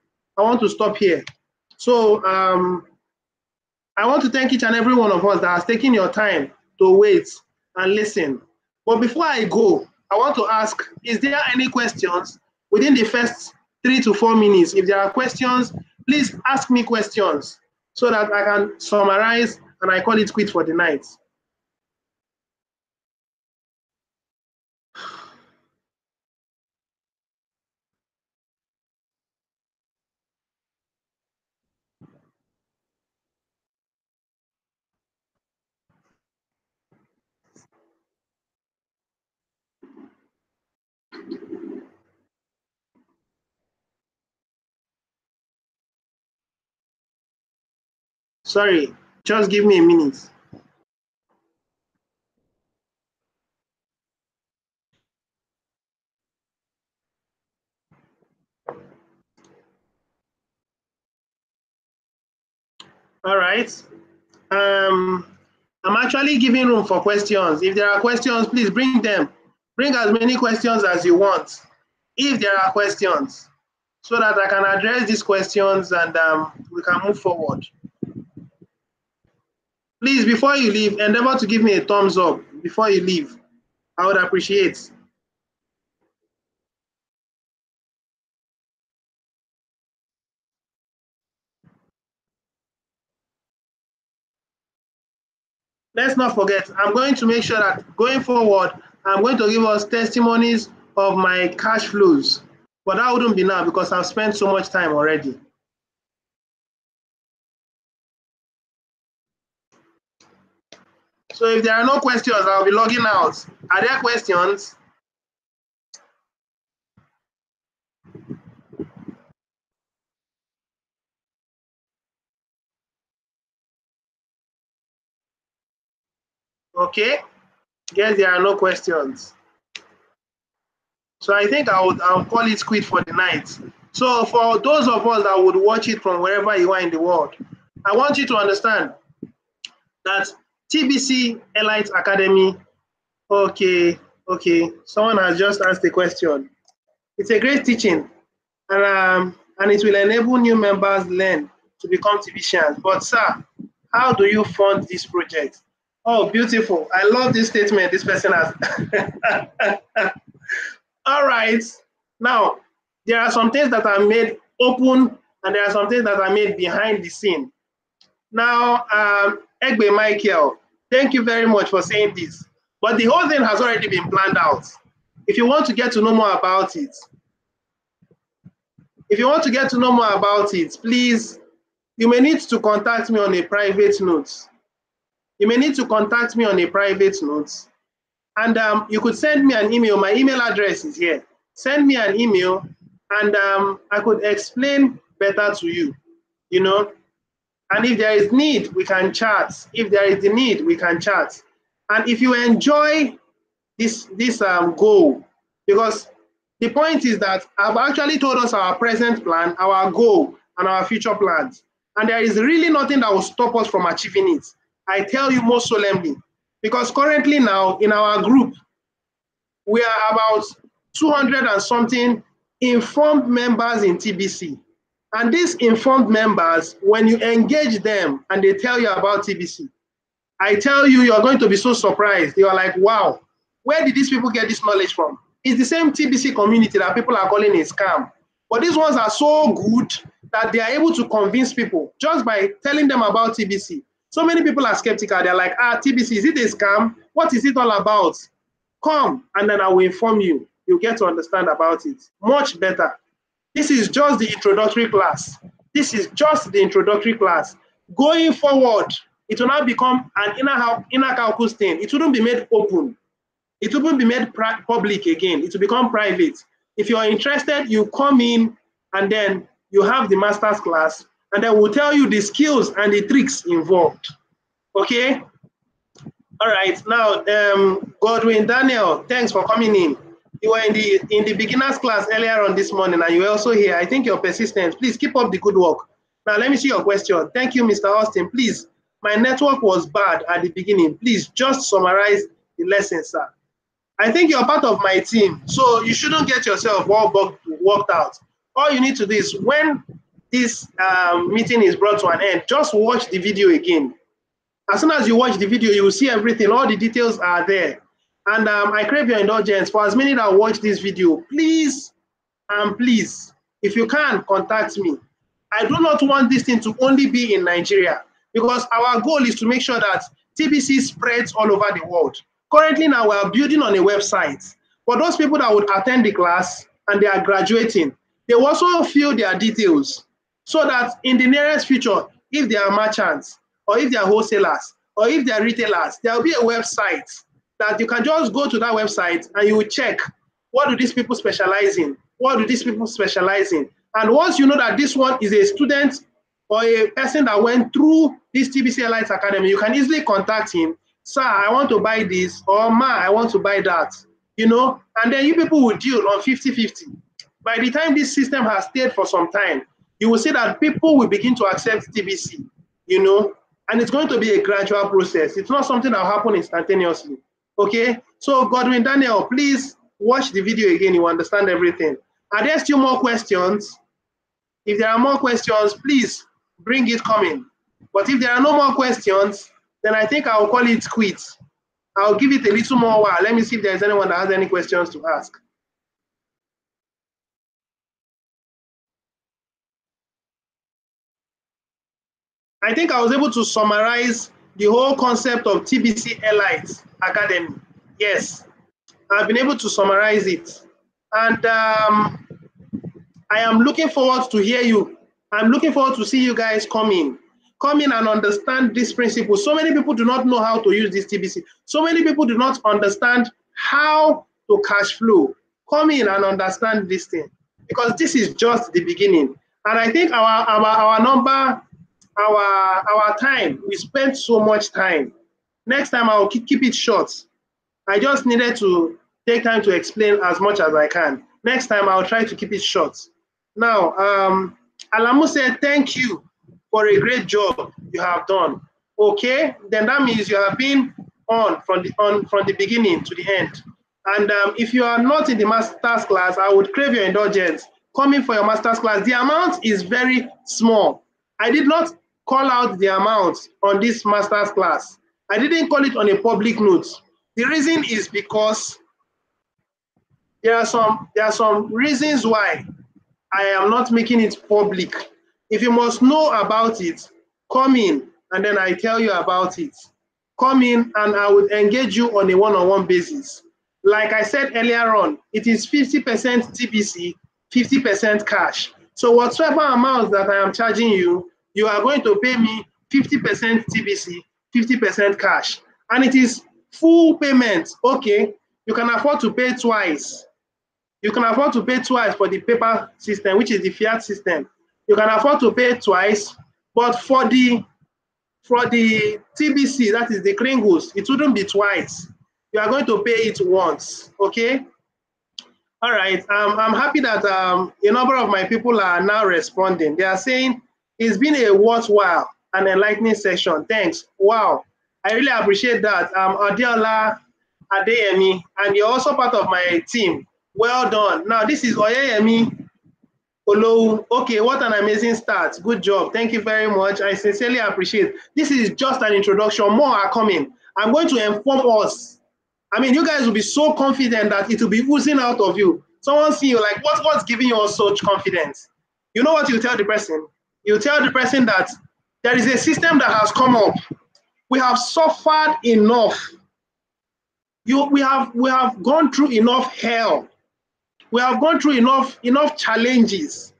So I want to thank each and every one of us that has taken your time to wait and listen. But before I go, I want to ask, is there any questions within the first 3 to 4 minutes? If there are questions, please ask me questions so that I can summarize and I call it quit for the night. Sorry, just give me a minute. All right. I'm actually giving room for questions. If there are questions, please bring them. Bring as many questions as you want, if there are questions, so that I can address these questions and we can move forward. Please, before you leave, endeavor to give me a thumbs up before you leave. I would appreciate. let's not forget, I'm going to make sure that going forward, I'm going to give us testimonies of my cash flows. But that wouldn't be now because I've spent so much time already. So if there are no questions, I'll be logging out. Are there questions? Okay. Guess there are no questions. So I think I'll call it quit for the night. So for those of us that would watch it from wherever you are in the world, I want you to understand that TBC Elite Academy, okay, someone has just asked a question. It's a great teaching, and it will enable new members learn to become TBCians. But sir, how do you fund this project? Oh, beautiful. I love this statement this person has. All right. Now, there are some things that are made open and there are some things that are made behind the scene. Now, Egbe Michael, thank you very much for saying this. But the whole thing has already been planned out. If you want to get to know more about it, please, you may need to contact me on a private note. And you could send me an email. My email address is here. Send me an email and I could explain better to you, you know. And if there is need, we can chat. If there is the need, we can chat. And if you enjoy this goal, because the point is that I've actually told us our present plan, our goal, and our future plans. And there is really nothing that will stop us from achieving it. I tell you most solemnly. Because currently now in our group, we are about 200 and something informed members in TBC. And these informed members, when you engage them and they tell you about TBC, I tell you, you're going to be so surprised. You're like, wow, where did these people get this knowledge from? It's the same TBC community that people are calling a scam. But these ones are so good that they are able to convince people just by telling them about TBC. So many people are skeptical. They're like, TBC, is it a scam? What is it all about? Come, and then I will inform you. You'll get to understand about it much better. This is just the introductory class. Going forward, it will now become an inner caucus thing. It wouldn't be made open. It wouldn't be made public again. It will become private. If you're interested, you come in and then you have the master's class, and then we'll tell you the skills and the tricks involved. Okay? All right. Now, Godwin Daniel, thanks for coming in. You were in the beginners class earlier on this morning, and you were also here. I think you're persistent. Please keep up the good work. Now, let me see your question. Thank you, Mr. Austin. Please, my network was bad at the beginning. Please just summarize the lesson, sir. I think you're part of my team, so you shouldn't get yourself all worked out. All you need to do is when this meeting is brought to an end, just watch the video again. As soon as you watch the video, you will see everything. All the details are there. And I crave your indulgence for as many that watch this video. Please, please, if you can, contact me. I do not want this thing to only be in Nigeria because our goal is to make sure that TBC spreads all over the world. Currently now we are building on a website. For those people that would attend the class and they are graduating, they will also fill their details so that in the nearest future, if they are merchants, or if they are wholesalers, or if they are retailers, there will be a website that you can just go to that website and you will check what do these people specialize in? What do these people specialize in? And once you know that this one is a student or a person that went through this TBC Elite Academy, you can easily contact him. Sir, I want to buy this, or ma, I want to buy that. You know, and then you people will deal on 50-50. By the time this system has stayed for some time, you will see that people will begin to accept TBC, you know, and it's going to be a gradual process. It's not something that will happen instantaneously. Okay, so Godwin Daniel, please watch the video again. You understand everything. Are there still more questions? If there are more questions, please bring it coming. But if there are no more questions, then I think I'll call it quits. I'll give it a little more while. Let me see if there's anyone that has any questions to ask. I think I was able to summarize the whole concept of TBC Elite Academy. Yes, I've been able to summarize it. And I am looking forward to hear you. I'm looking forward to see you guys come in and understand this principle. So many people do not know how to use this TBC. So many people do not understand how to cash flow. Come in and understand this thing, because this is just the beginning. And I think our number, our time, we spent so much time. Next time I'll keep it short. I just needed to take time to explain as much as I can. Next time I'll try to keep it short. Now, Alamu said, thank you for a great job you have done. Okay, then that means you have been on from the beginning to the end. And if you are not in the master's class, I would crave your indulgence. Coming for your master's class, the amount is very small. I did not call out the amount on this master's class. I didn't call it on a public note. The reason is because there are some reasons why I am not making it public. If you must know about it, come in and then I tell you about it. Come in and I will engage you on a one-on-one basis. Like I said earlier on, it is 50% TBC, 50% cash. So whatever amount that I am charging you, you are going to pay me 50% TBC, 50% cash. And it is full payment. Okay, you can afford to pay twice. You can afford to pay twice for the paper system, which is the fiat system. You can afford to pay twice, but for the TBC, that is the Kringles, it wouldn't be twice. You are going to pay it once, okay? All right, I'm happy that a number of my people are now responding. They are saying, it's been a worthwhile and enlightening session. Thanks. Wow, I really appreciate that. Adeola, Adeyemi, and you're also part of my team. Well done. Now, this is Oyeyemi Olowu. Okay, what an amazing start. Good job. Thank you very much. I sincerely appreciate. This is just an introduction. More are coming. I'm going to inform us. I mean, you guys will be so confident that it will be oozing out of you. Someone see you like, what's giving you all such confidence? You know what you tell the person? You tell the person that there is a system that has come up. We have suffered enough. We have gone through enough hell. We have gone through enough challenges.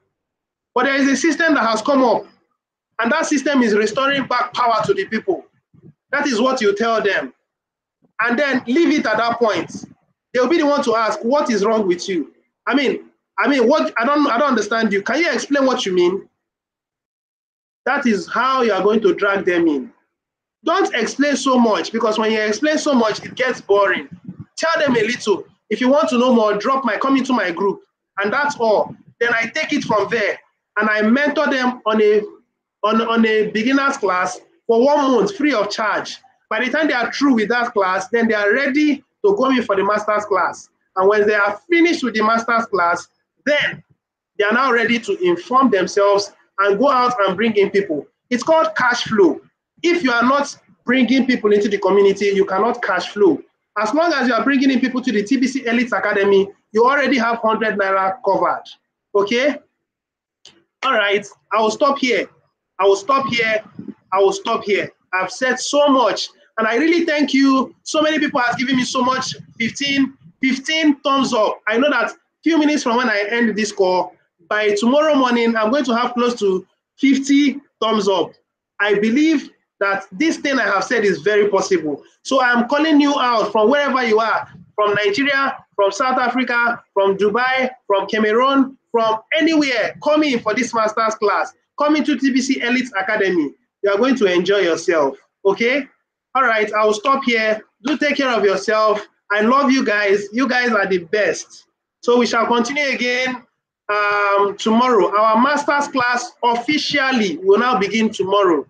But there is a system that has come up, and that system is restoring back power to the people. That is what you tell them. And then leave it at that point. They'll be the one to ask, what is wrong with you? I mean, what I don't understand you. Can you explain what you mean? That is how you are going to drag them in. Don't explain so much, because when you explain so much, it gets boring. Tell them a little. If you want to know more, come into my group, and that's all. Then I take it from there, and I mentor them on a beginner's class for 1 month free of charge. By the time they are through with that class, then they are ready to go in for the master's class. And when they are finished with the master's class, then they are now ready to inform themselves and go out and bring in people. It's called cash flow. If you are not bringing people into the community, you cannot cash flow. As long as you are bringing in people to the TBC Elite Academy, you already have 100 Naira covered. Okay? All right, I will stop here. I will stop here. I will stop here. I've said so much, and I really thank you. So many people have given me so much. 15 thumbs up. I know that few minutes from when I end this call, by tomorrow morning, I'm going to have close to 50 thumbs up. I believe that this thing I have said is very possible. So I'm calling you out from wherever you are, from Nigeria, from South Africa, from Dubai, from Cameroon, from anywhere. Come in for this master's class. Come into TBC Elite Academy. You are going to enjoy yourself. Okay? All right, I will stop here. Do take care of yourself. I love you guys. You guys are the best. So we shall continue again tomorrow. Our master's class officially will now begin tomorrow.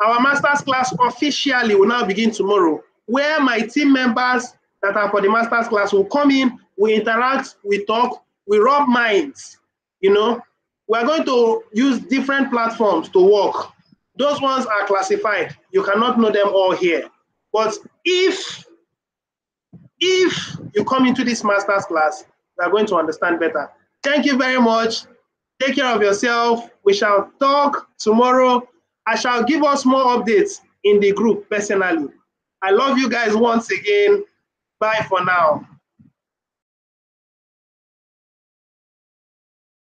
Our master's class officially will now begin tomorrow, where my team members that are for the master's class will come in, we interact, we talk, we rub minds. You know, we're going to use different platforms to work. Those ones are classified. You cannot know them all here. But if you come into this master's class, you are going to understand better. Thank you very much. Take care of yourself. We shall talk tomorrow. I shall give us more updates. in the group personally. I love you guys once again. Bye for now.